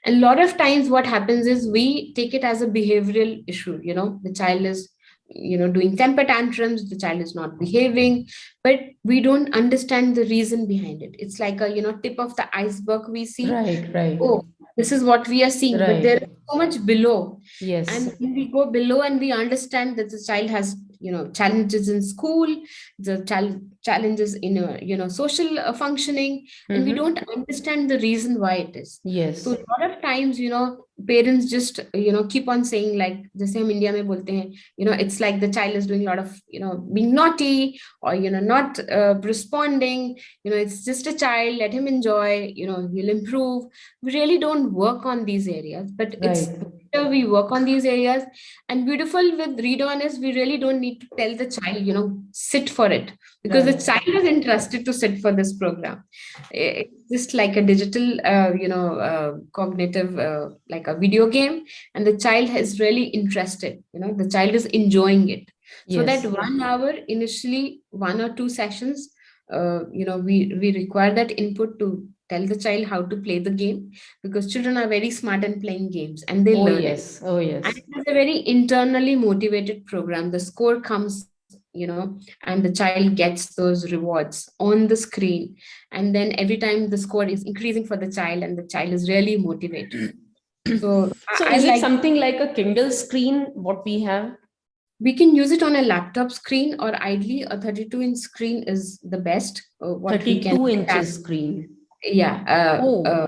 And a lot of times what happens is we take it as a behavioral issue. The child is doing temper tantrums, the child is not behaving, but we don't understand the reason behind it. It's like a tip of the iceberg we see. Right, right, Oh, this is what we are seeing, but there is right. so much below. Yes, And when we go below and we understand that the child has challenges in school, the challenges in social functioning, and we mm-hmm. don't understand the reason why it is. So Yes, a lot of times, parents just keep on saying, like जैसे हम India में बोलते हैं, it's like the child is doing a lot of being naughty, or not responding. It's just a child, let him enjoy, he'll improve. We really don't work on these areas, but it's right, better we work on these areas. And beautiful with read on is we really don't need to tell the child, sit for it, because the right. child is interested to sit for this program. It's just like a digital cognitive, like a video game, and the child is really interested, the child is enjoying it. So that Yes, 1 hour, initially 1 or 2 sessions, we require that input to tell the child how to play the game, because children are very smart in playing games and they oh learn it. yes, oh And yes, it is a very internally motivated program. The score comes, and the child gets those rewards on the screen. And then every time the score is increasing for the child, and the child is really motivated. So so I is it like, something like a Kindle screen what we have? we can use it on a laptop screen, or ideally a 32-inch screen is the best, what we can 32 attach. inches screen. Yeah, Oh,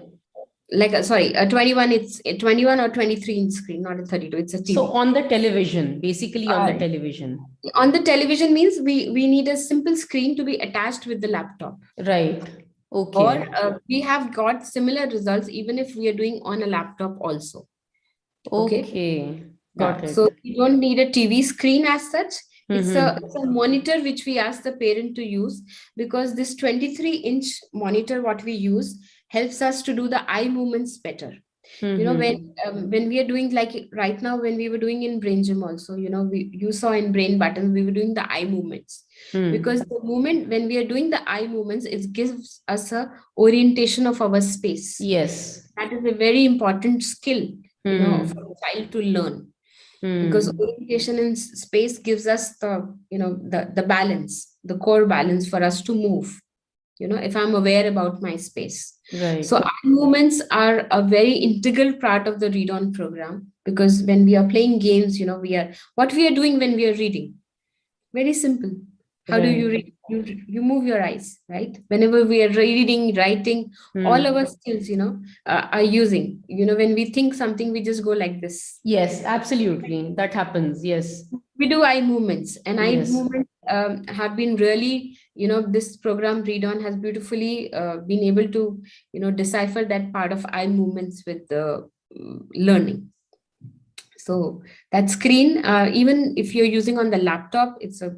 like sorry, a 21, it's a 21 or 23-inch screen, not a 32, it's a so TV. on the television, basically on the uh, television. on the television means we need a simple screen to be attached with the laptop. Right, Or okay, we have got similar results even if we are doing on a laptop also. Okay. okay, Yeah, got so it. you don't need a TV screen as such. It's a Mm-hmm. monitor which we ask the parent to use, because this 23-inch monitor what we use helps us to do the eye movements better. Mm-hmm. When we are doing, like right now, when we were doing in brain gym also, you saw in brain buttons we were doing the eye movements, because Hmm. the movement when we are doing the eye movements, it gives us a orientation of our space. Yes. That is a very important skill, for Hmm. a child to learn, because Hmm. orientation in space gives us the balance, the core balance for us to move, if I'm aware about my space. So Right. eye movements are a very integral part of the read on program, because when we are playing games, we are, what we are doing when we are reading, very simple. How do you Right. read? You move your eyes, right? Whenever we are reading, writing, all Hmm. our skills, are using. When we think something, we just go like this. Yes, absolutely. That happens. Yes. We do eye movements, and eye Yes. movements have been really, this program Read On has beautifully been able to, decipher that part of eye movements with the learning. So that screen, even if you're using on the laptop, it's a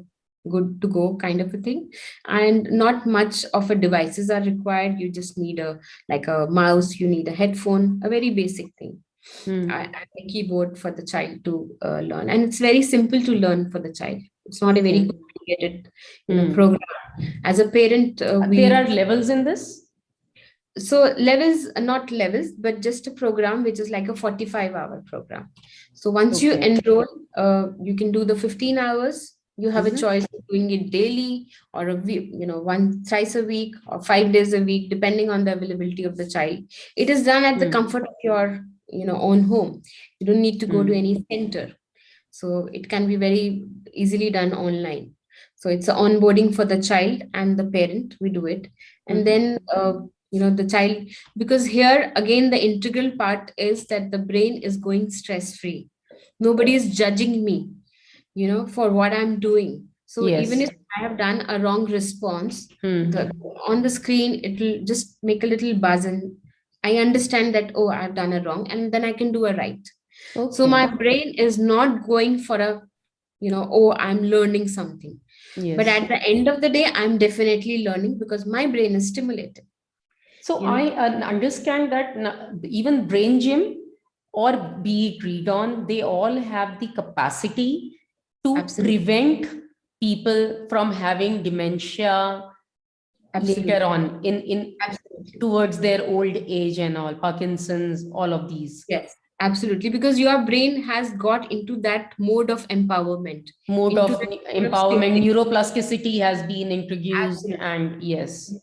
good to go kind of a thing. And not much of a devices are required. You just need a like a mouse, you need a headphone, a very basic thing, Hmm. and a keyboard for the child to learn. And it's very simple to learn for the child. It's not a very Okay. complicated, Hmm. program. As a parent, There are we levels in this? so levels, not levels, but just a program which is like a 45-hour program. So once you Okay. enroll, you can do the 15 hours. You have a Mhm. choice of doing it daily or a week, one thrice a week or 5 days a week, depending on the availability of the child. It is done at the Hmm. comfort of your, own home. You don't need to go to Hmm. any center. So it can be very easily done online. So it's a onboarding for the child and the parent. We do it, and Mhm. then the child, because here again the integral part is that the brain is going stress free. Nobody is judging me, for what I'm doing. So even Yes. if I have done a wrong response, the Hmm. on the screen it will just make a little buzz, and I understand that, oh, I've done a wrong, and then I can do a right. So my Okay. brain is not going for a, oh, I'm learning something. But Yes. at the end of the day, I'm definitely learning because my brain is stimulated, So you know. I understand that even brain gym or be it read on, they all have the capacity to Absolutely. prevent people from having dementia later Absolutely. on in Absolutely. towards their old age and all, Parkinson's, all of these Yes. Absolutely. Because your brain has got into that mode of empowerment, mode into of that mode of empowerment, stimulation. neuroplasticity has been introduced, Absolutely. and yes,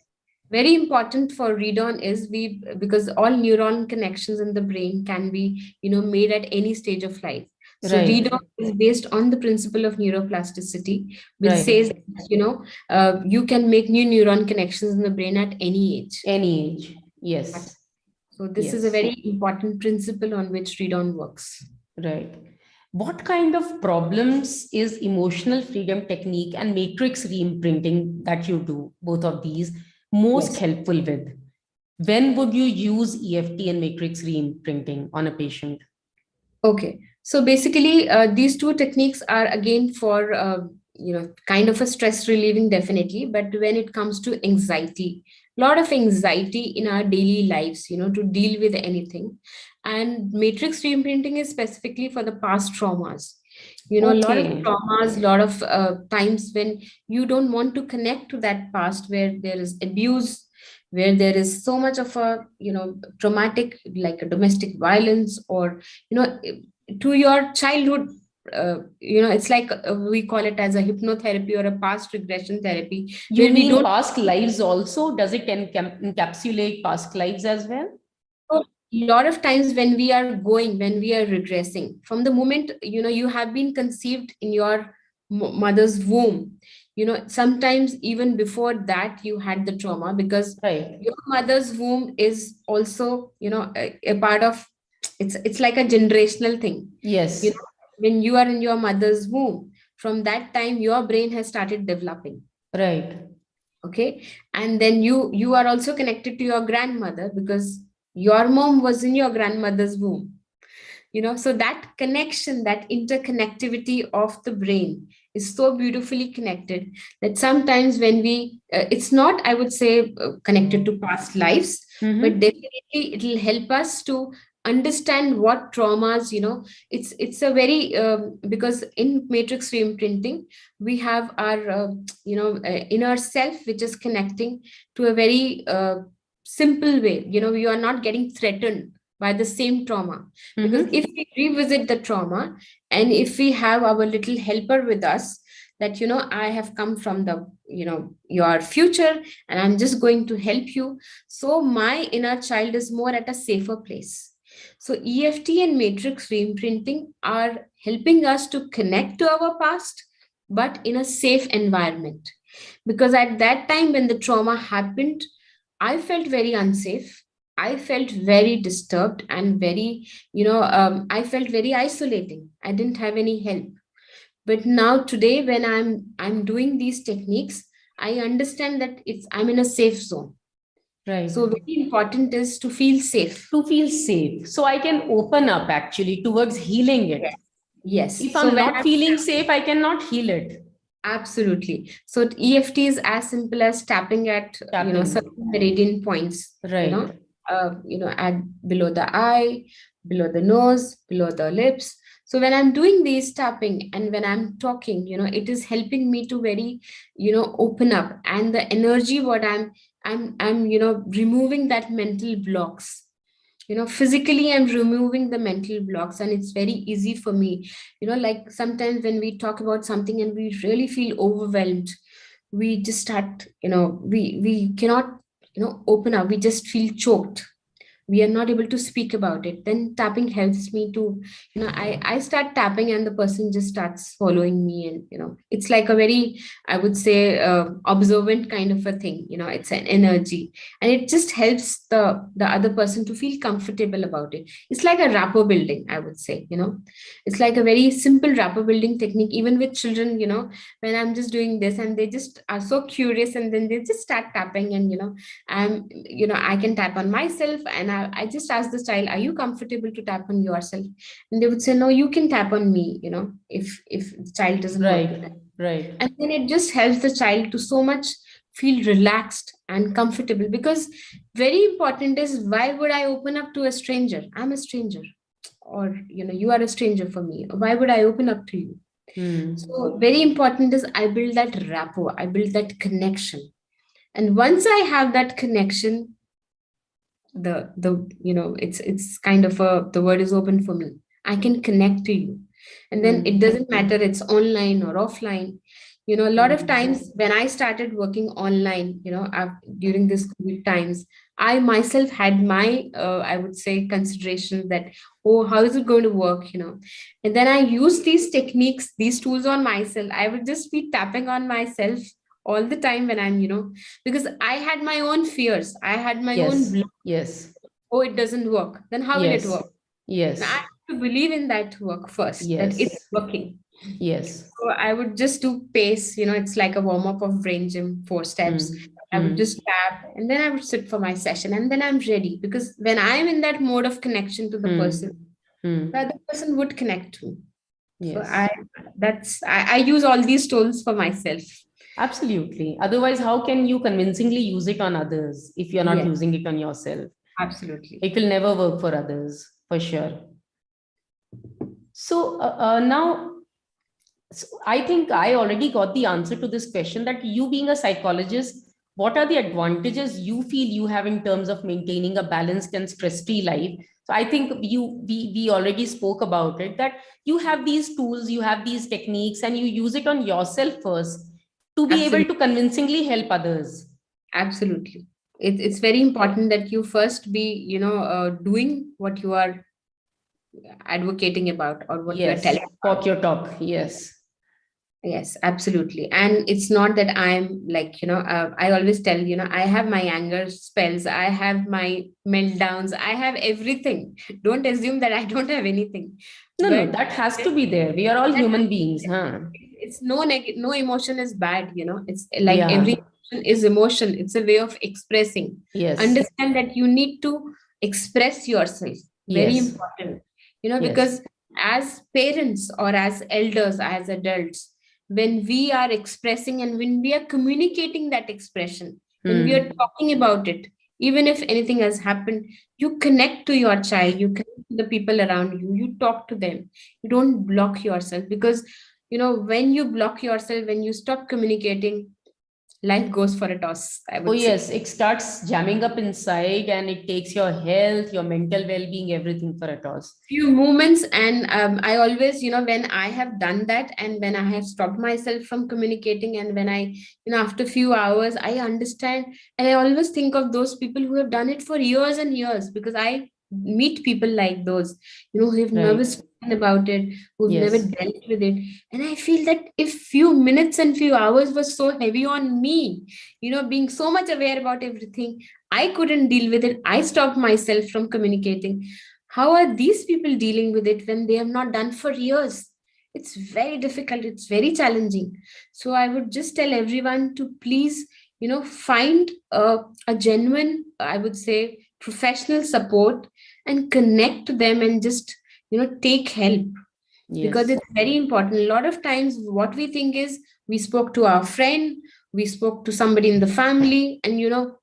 Very important for read on is we, because all neuron connections in the brain can be, made at any stage of life. So read right, on is based on the principle of neuroplasticity, which right, says, you can make new neuron connections in the brain at any age. any age, yes, So this is a yes, very important principle on which read on works. right. What kind of problems is emotional freedom technique and matrix reimprinting that you do, both of these, most Yes. helpful with? When would you use EFT and matrix reimprinting on a patient? Okay, so basically, these two techniques are again for kind of a stress relieving, definitely. But when it comes to anxiety, a lot of anxiety in our daily lives, to deal with anything, and matrix reimprinting is specifically for the past traumas. A lot of Okay, traumas, a lot of times when you don't want to connect to that past where there is abuse, where there is so much of a traumatic, like a domestic violence, or to your childhood. It's like we call it as a hypnotherapy or a past regression therapy, you where we mean don't. past lives also? Does it encapsulate past lives as well? A lot of times when we are regressing from the moment you have been conceived in your mother's womb, sometimes even before that you had the trauma, because Right. your mother's womb is also a part of, it's like a generational thing. you Yes. know when you are in your mother's womb, from that time your brain has started developing. Right. Okay, and then you are also connected to your grandmother because your mom was in your grandmother's womb. So that connection, that interconnectivity of the brain is so beautifully connected that sometimes when we it's not, I would say, connected to past lives, but Mm-hmm. definitely it will help us to understand what traumas. It's a very because in matrix reimprinting we have our inner self which is connecting to a very simple way. We are not getting threatened by the same trauma, because Mm-hmm. if we revisit the trauma, and if we have our little helper with us, that I have come from the your future, and I'm just going to help you, so my inner child is more at a safer place. So EFT and matrix reimprinting are helping us to connect to our past, but in a safe environment, because at that time when the trauma happened, I felt very unsafe. I felt very disturbed and very, I felt very isolating. I didn't have any help. But now today, when I'm doing these techniques, I understand that I'm in a safe zone. Right. So very important is to feel safe. To feel safe. So I can open up actually towards healing Yes. it. Yes. If So I'm when not feeling safe, I cannot heal it. Absolutely. So EFT is as simple as tapping at, Tapping. certain meridian points, Right. at below the eye, below the nose, below the lips. So when I'm doing these tapping and when I'm talking, it is helping me to very, open up, and the energy what I'm removing that mental blocks. Physically I'm removing the mental blocks, and it's very easy for me. Like sometimes when we talk about something and we really feel overwhelmed, we just start, we cannot, open up, we just feel choked, we are not able to speak about it. Then tapping helps me to, I start tapping and the person just starts following me, and it's like a very, I would say, observant kind of a thing. It's an energy, and it just helps the other person to feel comfortable about it. It's like a rapport building, I would say. It's like a very simple rapport building technique, even with children. When I'm just doing this and they just are so curious, and then they just start tapping, and I can tap on myself, and I just ask the child, are you comfortable to tap on yourself? And they would say, no, you can tap on me, if the child doesn't want to Right. tap. Right. And then it just helps the child to so much feel relaxed and comfortable, because very important is, why would I open up to a stranger? I'm a stranger, or you are a stranger for me. Why would I open up to you? Hmm. So very important is, I build that rapport, I build that connection. And once I have that connection, it's kind of the word is open for me. I can connect to you, and then it Hmm. doesn't matter it's online or offline. A lot of Hmm. times when I started working online, during this COVID times, I myself had my, I would say, consideration that, oh, how is it going to work, and then I use these techniques, these tools on myself. I would just be tapping on myself all the time when I'm, because I had my own fears, I had my own, Yes. Yes. oh, it doesn't work, then how will it Yes. work? And I Yes. have to believe in that work first, that it's Yes. working. Yes. So I would just do pace, it's like a warm up of brain gym, 4 steps. Hmm. I would Hmm. just tap, and then I would sit for my session, and then I'm ready, because when I'm in that mode of connection to the person, Hmm. the Hmm. other person would connect to me. So Yes. I use all these tools for myself. Absolutely. Otherwise, how can you convincingly use it on others if you're not Yes, using it on yourself? absolutely. It will never work for others, for sure. So now, so I think I already got the answer to this question, that you being a psychologist, what are the advantages you feel you have in terms of maintaining a balanced and stress-free life? So I think we already spoke about it, that you have these tools, you have these techniques, and you use it on yourself first to be able Absolutely. to convincingly help others. Absolutely. It's very important that you first be, doing what you are advocating about, or what you are Yes, telling walk about. your talk. Yes. Yes, absolutely. And it's not that I'm like, I always tell, I have my anger spells, I have my meltdowns, I have everything. Don't assume that I don't have anything. No, no, But that has that, to be there. We are all that human beings, huh? it's no emotion is bad. It's like every Yeah. emotion is emotion, it's a way of expressing. Yes. Understand that you need to express yourself, very Yes. important. Yes. Because as parents or as elders, as adults, when we are expressing and when we are communicating that expression, when we are Hmm. talking about it, even if anything has happened, you connect to your child, you connect to the people around you, you talk to them, you don't block yourself. Because when you block yourself, when you stop communicating, life goes for a toss, I Oh, would say. yes. It starts jamming up inside and it takes your health, your mental well being, everything for a toss. Few moments, and I always, when I have done that, and when I have stopped myself from communicating, and when I, after few hours, I understand, and I always think of those people who have done it for years and years, because I meet people like those, who have never Right. spoken about it, who've never Yes. dealt with it. And I feel that if few minutes and few hours was so heavy on me, being so much aware about everything, I couldn't deal with it, I stopped myself from communicating. How are these people dealing with it when they have not done for years? It's very difficult, it's very challenging. So I would just tell everyone to please, find a genuine, I would say, professional support, and connect to them, and just, take help. because Yes. it's very important. A lot of times, what we think is we spoke to our friend, we spoke to somebody in the family, and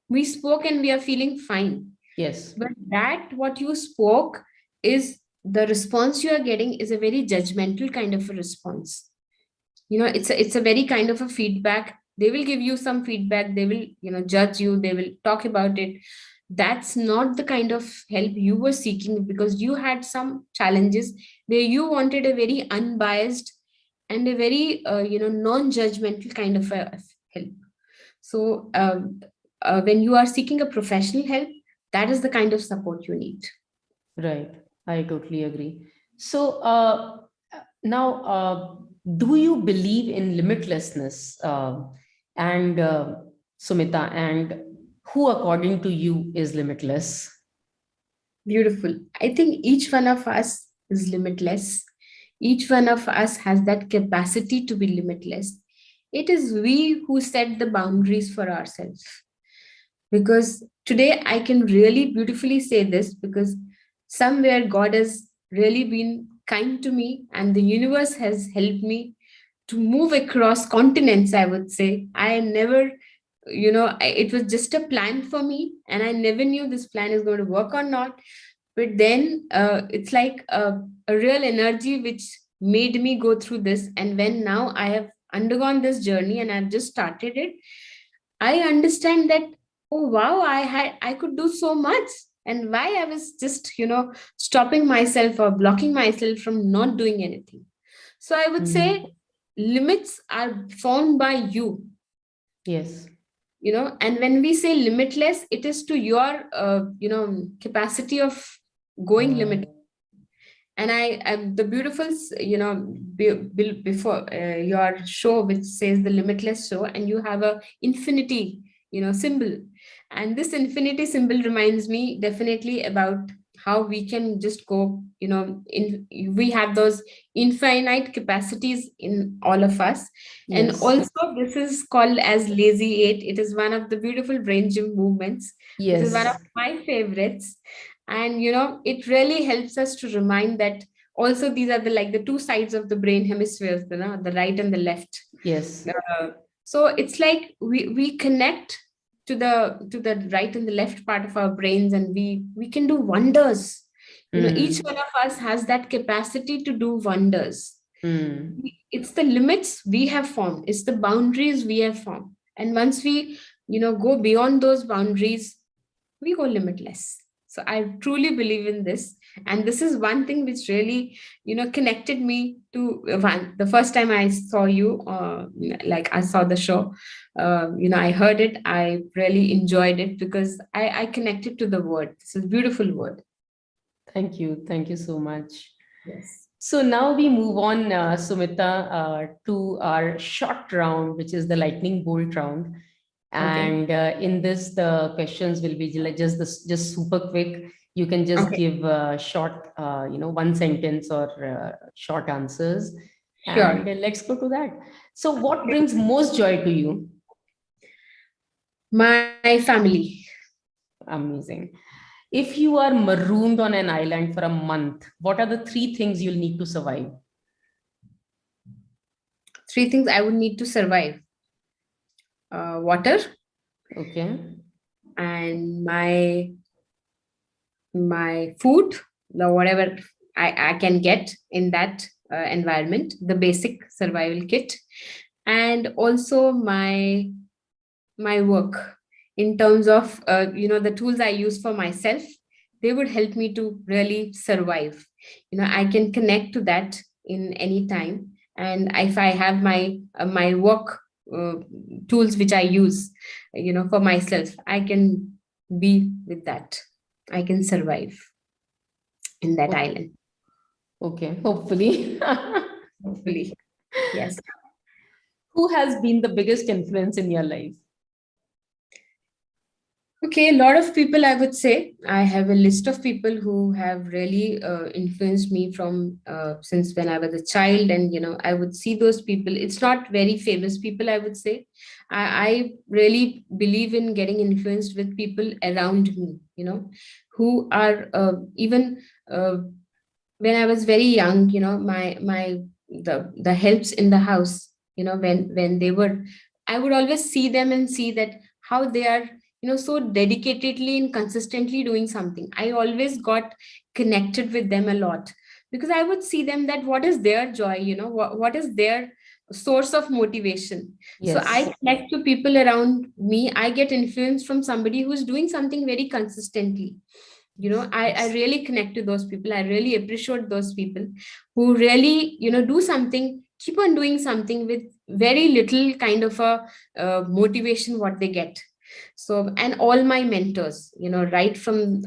we spoke and we are feeling fine. Yes. But that what you spoke is the response you are getting is a very judgmental kind of a response. It's a very kind of a feedback. They will give you some feedback, they will judge you, they will talk about it. That's not the kind of help you were seeking, because you had some challenges where you wanted a very unbiased and a very non-judgmental kind of a help. So when you are seeking a professional help, that is the kind of support you need. Right. I totally agree. So now, do you believe in limitlessness? And Sumita, and who, according to you, is limitless? Beautiful. I think each one of us is limitless. Each one of us has that capacity to be limitless. It is we who set the boundaries for ourselves. Because today I can really beautifully say this, because somewhere God has really been kind to me and the universe has helped me to move across continents, I would say. I never, it was just a plan for me and I never knew this plan is going to work or not. But then it's like a real energy which made me go through this. And when now I have undergone this journey and I've just started it, I understand that, oh wow, I could do so much. And why I was just, stopping myself or blocking myself from not doing anything. So I would Mm. say limits are formed by you, Yes. and when we say limitless, it is to your, capacity of going limit. And I the beautiful, before your show, which says the limitless show, and you have a infinity, symbol. And this infinity symbol reminds me definitely about how we can just go, we have those infinite capacities in all of us. And Yes. also, this is called as lazy eight. It is one of the beautiful brain gym movements. This is one of Yes. my favorites. And it really helps us to remind that also these are the two sides of the brain hemispheres, the right and the left. Yes. uh, so it's like we connect to the right and the left part of our brains, and we can do wonders. Each Mm. one of us has that capacity to do wonders. Mm. It's the limits we have formed, it's the boundaries we have formed, and once we go beyond those boundaries, we go limitless. So I truly believe in this. And this is one thing which really connected me to one the first time I saw you, like I saw the show. I heard it, I really enjoyed it, because I connected to the word. This is a beautiful word. Thank you. Thank you so much. Yes. So now we move on, Sumita, to our short round, which is the lightning bolt round. Okay. And in this, the questions will be just super quick. You can just Okay. give short, one sentence or short answers. And Sure. let's go to that. So, what brings most joy to you? My family. Amazing. If you are marooned on an island for a month, what are the three things you'll need to survive? Three things I would need to survive: water, Okay. and my food, whatever I can get in that environment, the basic survival kit, and also my work, in terms of the tools I use for myself. They would help me to really survive. I can connect to that in any time, and if I have my work uh, tools which I use for myself, I can be with that. I can survive in that O- island, Okay. Hopefully. hopefully. Yes. Who has been the biggest influence in your life? Okay, a lot of people, I would say. I have a list of people who have really influenced me from since when I was a child, and I would see those people. It's not very famous people, I would say. I really believe in getting influenced with people around me, who are even. when I was very young, the helps in the house, when they were, I would always see them and see that how they are, so dedicatedly and consistently doing something. I always got connected with them a lot, because I would see them that what is their joy, what is their source of motivation. So Yes. I connect to people around me. I get influence from somebody who's doing something very consistently. I Yes. really connect to those people. I really appreciate those people who really, do something, keep on doing something with very little kind of a motivation what they get. So, and all my mentors, right from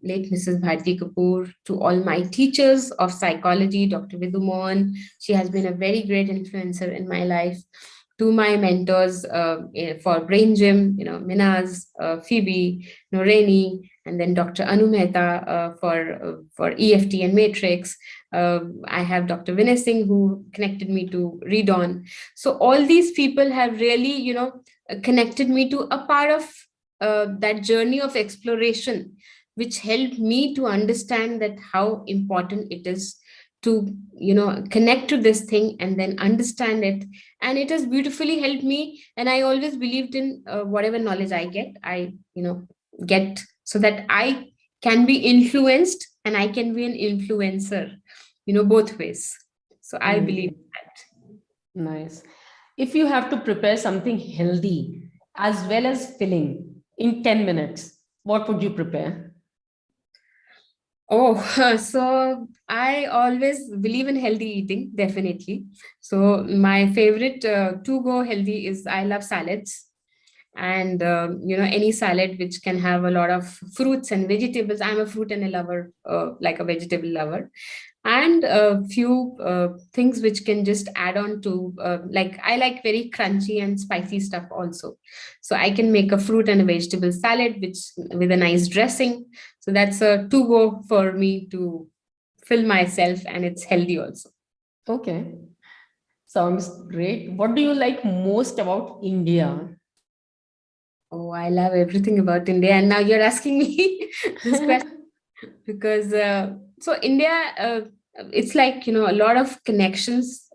late Mrs. Bharti Kapoor to all my teachers of psychology, Dr. Vidhu Mohan, she has been a very great influencer in my life. To my mentors for Brain Gym, Minaz, Phoebe, Noreni, and then Dr. Anu Mehta for EFT and Matrix. I have Dr. Vinay Singh who connected me to Read On. So all these people have really, connected me to a part of that journey of exploration, which helped me to understand that how important it is to, connect to this thing and then understand it. And it has beautifully helped me. And I always believed in whatever knowledge I get, I, get, so that I can be influenced and I can be an influencer, both ways. So I believe Amazing. that. Nice. If you have to prepare something healthy as well as filling in 10 minutes, what would you prepare? Oh, so I always believe in healthy eating, definitely. So my favorite to go healthy is I love salads, and any salad which can have a lot of fruits and vegetables. I'm a fruit and a lover, like a vegetable lover, and a few things which can just add on to, like I like very crunchy and spicy stuff also. So I can make a fruit and a vegetable salad which with a nice dressing. So that's a to go for me to fill myself, and it's healthy also. Okay. Sounds great. What do you like most about India? Oh, I love everything about India, and now you're asking me this question, because so India, it's like, a lot of connections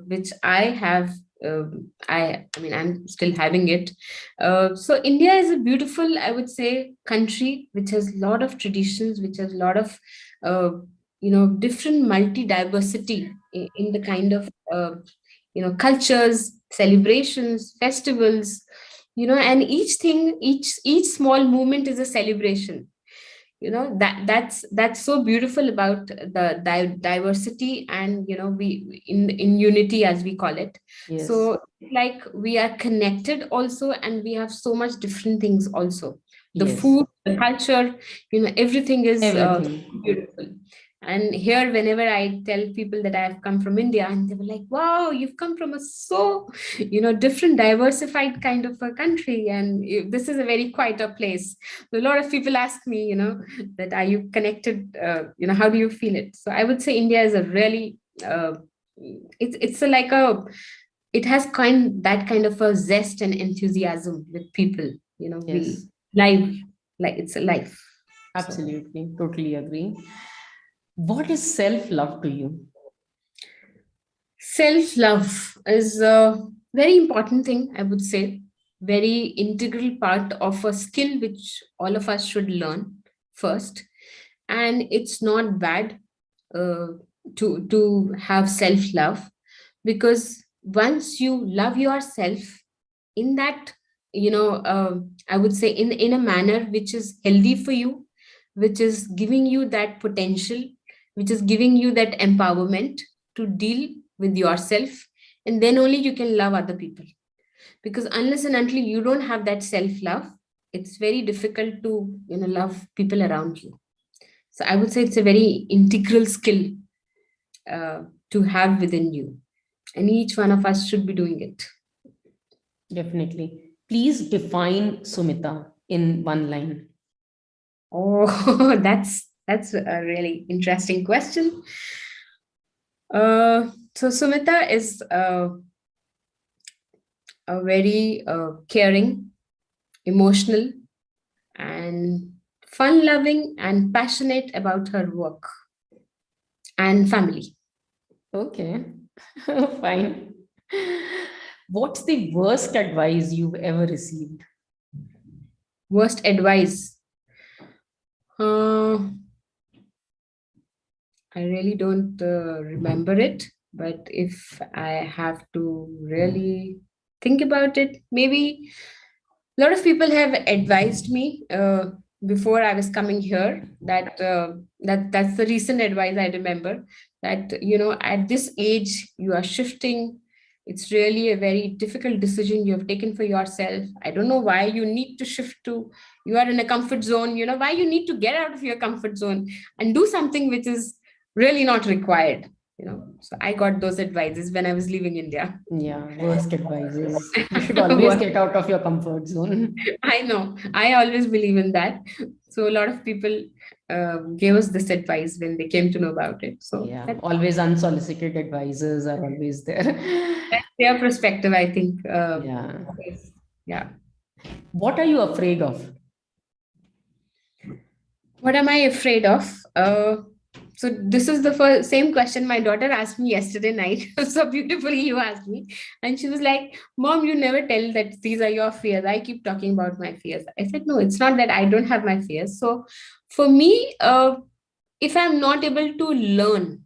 which I have. I mean, I'm still having it. So India is a beautiful, I would say, country which has a lot of traditions, which has a lot of uh, different multi diversity in the kind of cultures, celebrations, festivals, and each thing, each small movement is a celebration. That's so beautiful about the diversity, and we in unity, as we call it. Yes. So like we are connected also, and we have so much different things also. The Yes. food, the culture, everything is Everything. beautiful. And here, whenever I tell people that I have come from India, and they were like, wow, you've come from a so different diversified kind of a country, and this is a very quieter place. So a lot of people ask me, that are you connected, how do you feel it? So I would say India is a really it's a like a it has that kind of a zest and enthusiasm with people. We Yes. live like it's a life. So Absolutely. Totally agree. What is self love to you? self love is a very important thing, I would say, very integral part of a skill which all of us should learn first. And it's not bad uh, to have self love, because once you love yourself in that, I would say, in a manner which is healthy for you, which is giving you that potential, which is giving you that empowerment to deal with yourself, and then only you can love other people. Because unless and until you don't have that self love, it's very difficult to love people around you. So I would say it's a very integral skill to have within you, and each one of us should be doing it. Definitely. Please define Sumita in one line. Oh, that's a really interesting question. So Sumita is a very caring, emotional, and fun-loving and passionate about her work. and family. Okay, fine. What's the worst advice you've ever received? Worst advice. Uh, I really don't remember it, but if I have to really think about it, maybe a lot of people have advised me before I was coming here that that's the recent advice I remember, that at this age you are shifting. It's really a very difficult decision you have taken for yourself. I don't know why you need to shift to. You are in a comfort zone. Why you need to get out of your comfort zone and do something which is really not required. So I got those advices when I was leaving India. Yeah, worst advice is you should always get out of your comfort zone. I know. I always believe in that. So a lot of people gave us this advice when they came to know about it. So Yeah, always unsolicited advisors are always there. that's their perspective, I think. Yeah. Yeah. What are you afraid of? What am I afraid of? So this is the first same question my daughter asked me yesterday night. So beautifully you asked me, and she was like, "Mom, you never tell that these are your fears. I keep talking about my fears." I said, "No, it's not that I don't have my fears." So for me, if I'm not able to learn,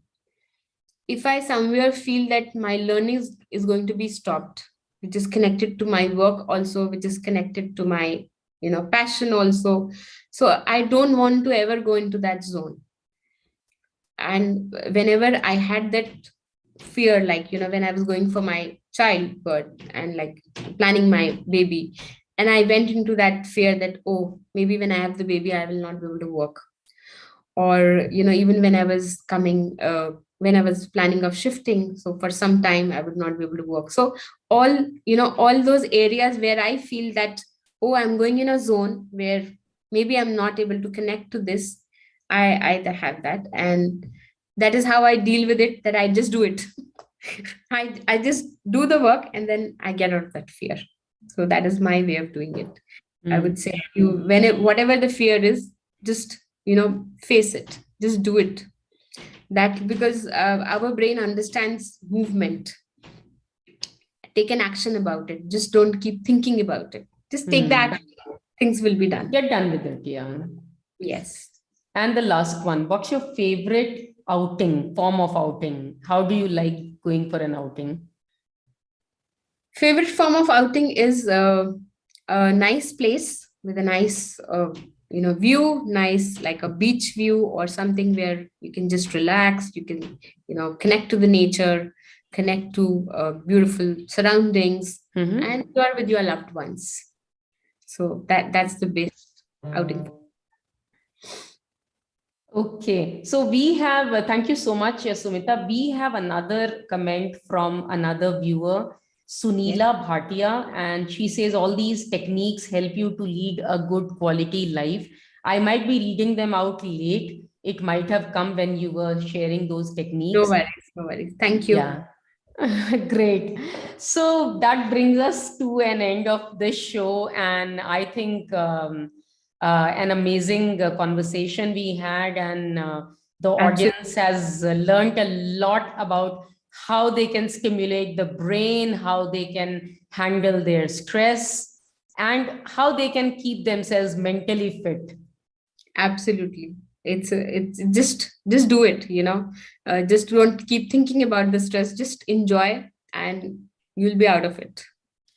if I somewhere feel that my learning is going to be stopped, which is connected to my work also, which is connected to my passion also, so I don't want to ever go into that zone. And whenever I had that fear, like when I was going for my childbirth and like planning my baby, and I went into that fear that, oh, maybe when I have the baby I will not be able to work, or even when I was coming when I was planning of shifting, so for some time I would not be able to work. So all those areas where I feel that, oh, I'm going in a zone where maybe I'm not able to connect to this, I have that, and that is how I deal with it, that I just do it. I just do the work and then I get out of that fear. So that is my way of doing it. I would say, whatever the fear is, just face it, just do it. That, because our brain understands movement. Take an action about it, just don't keep thinking about it, just take that, things will be done. Get done with it. Yeah. Yes. And the last one, what's your favorite form of outing? How do you like going for an outing? Favorite form of outing is a nice place with a nice view, nice, like a beach view or something where you can just relax, you can connect to the nature, connect to beautiful surroundings, and you are with your loved ones. So that's the best outing. Okay, so we have, thank you so much, Sumita. We have another comment from another viewer, Sunila Bhatia, and she says all these techniques help you to lead a good quality life. I might be reading them out late. It might have come when you were sharing those techniques. No worries, no worries. Thank you. Yeah. Great. So that brings us to an end of this show. And I think an amazing conversation we had, and the audience has learned a lot about how they can stimulate the brain, how they can handle their stress, and how they can keep themselves mentally fit. Absolutely. It's just do it, just don't keep thinking about the stress, just enjoy and you'll be out of it.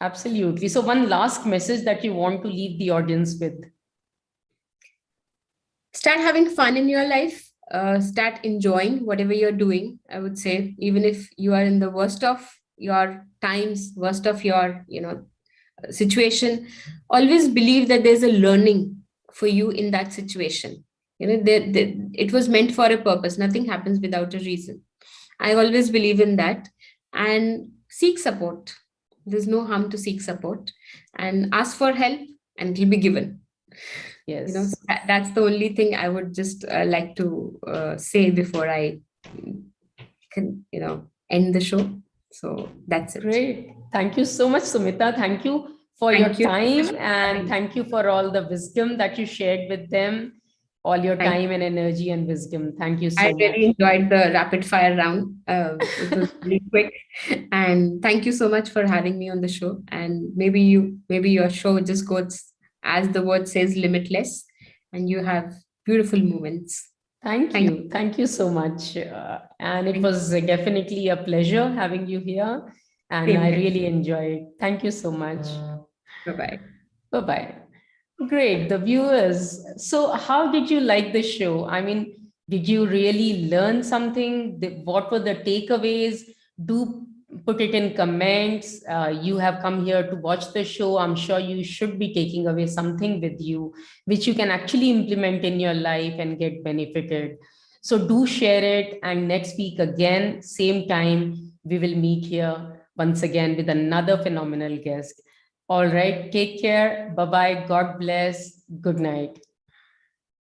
Absolutely. So one last message that you want to leave the audience with. Start having fun in your life, start enjoying whatever you're doing. I would say, even if you are in the worst of your times, worst of your situation, always believe that there's a learning for you in that situation. It was meant for a purpose. Nothing happens without a reason. I always believe in that. And seek support. There's no harm to seek support, and ask for help and it will be given. Yes. So that's the only thing I would just like to say before I can end the show. So that's it. Great. Thank you so much, Sumita. Thank you for your time, and thank you for all the wisdom that you shared with them. all your Thank time and energy and wisdom. Thank you I so much. really enjoyed the rapid fire round. It was really quick, and thank you so much for having me on the show. And maybe your show just goes as the word says, limitless, and you have beautiful moments. Thank Thank you. Thank you so much. And it you. was definitely a pleasure having you here. And Same I here. really enjoyed. Thank you so much. Bye bye. Bye bye. Great. The viewers. So, how did you like the show? I mean, did you really learn something? What were the takeaways? Do put it in comments. You have come here to watch the show. I'm sure you should be taking away something with you, which you can actually implement in your life and get benefited. So, do share it. And next week, again, same time, we will meet here once again with another phenomenal guest. All right. Take care. Bye bye. God bless. Good night.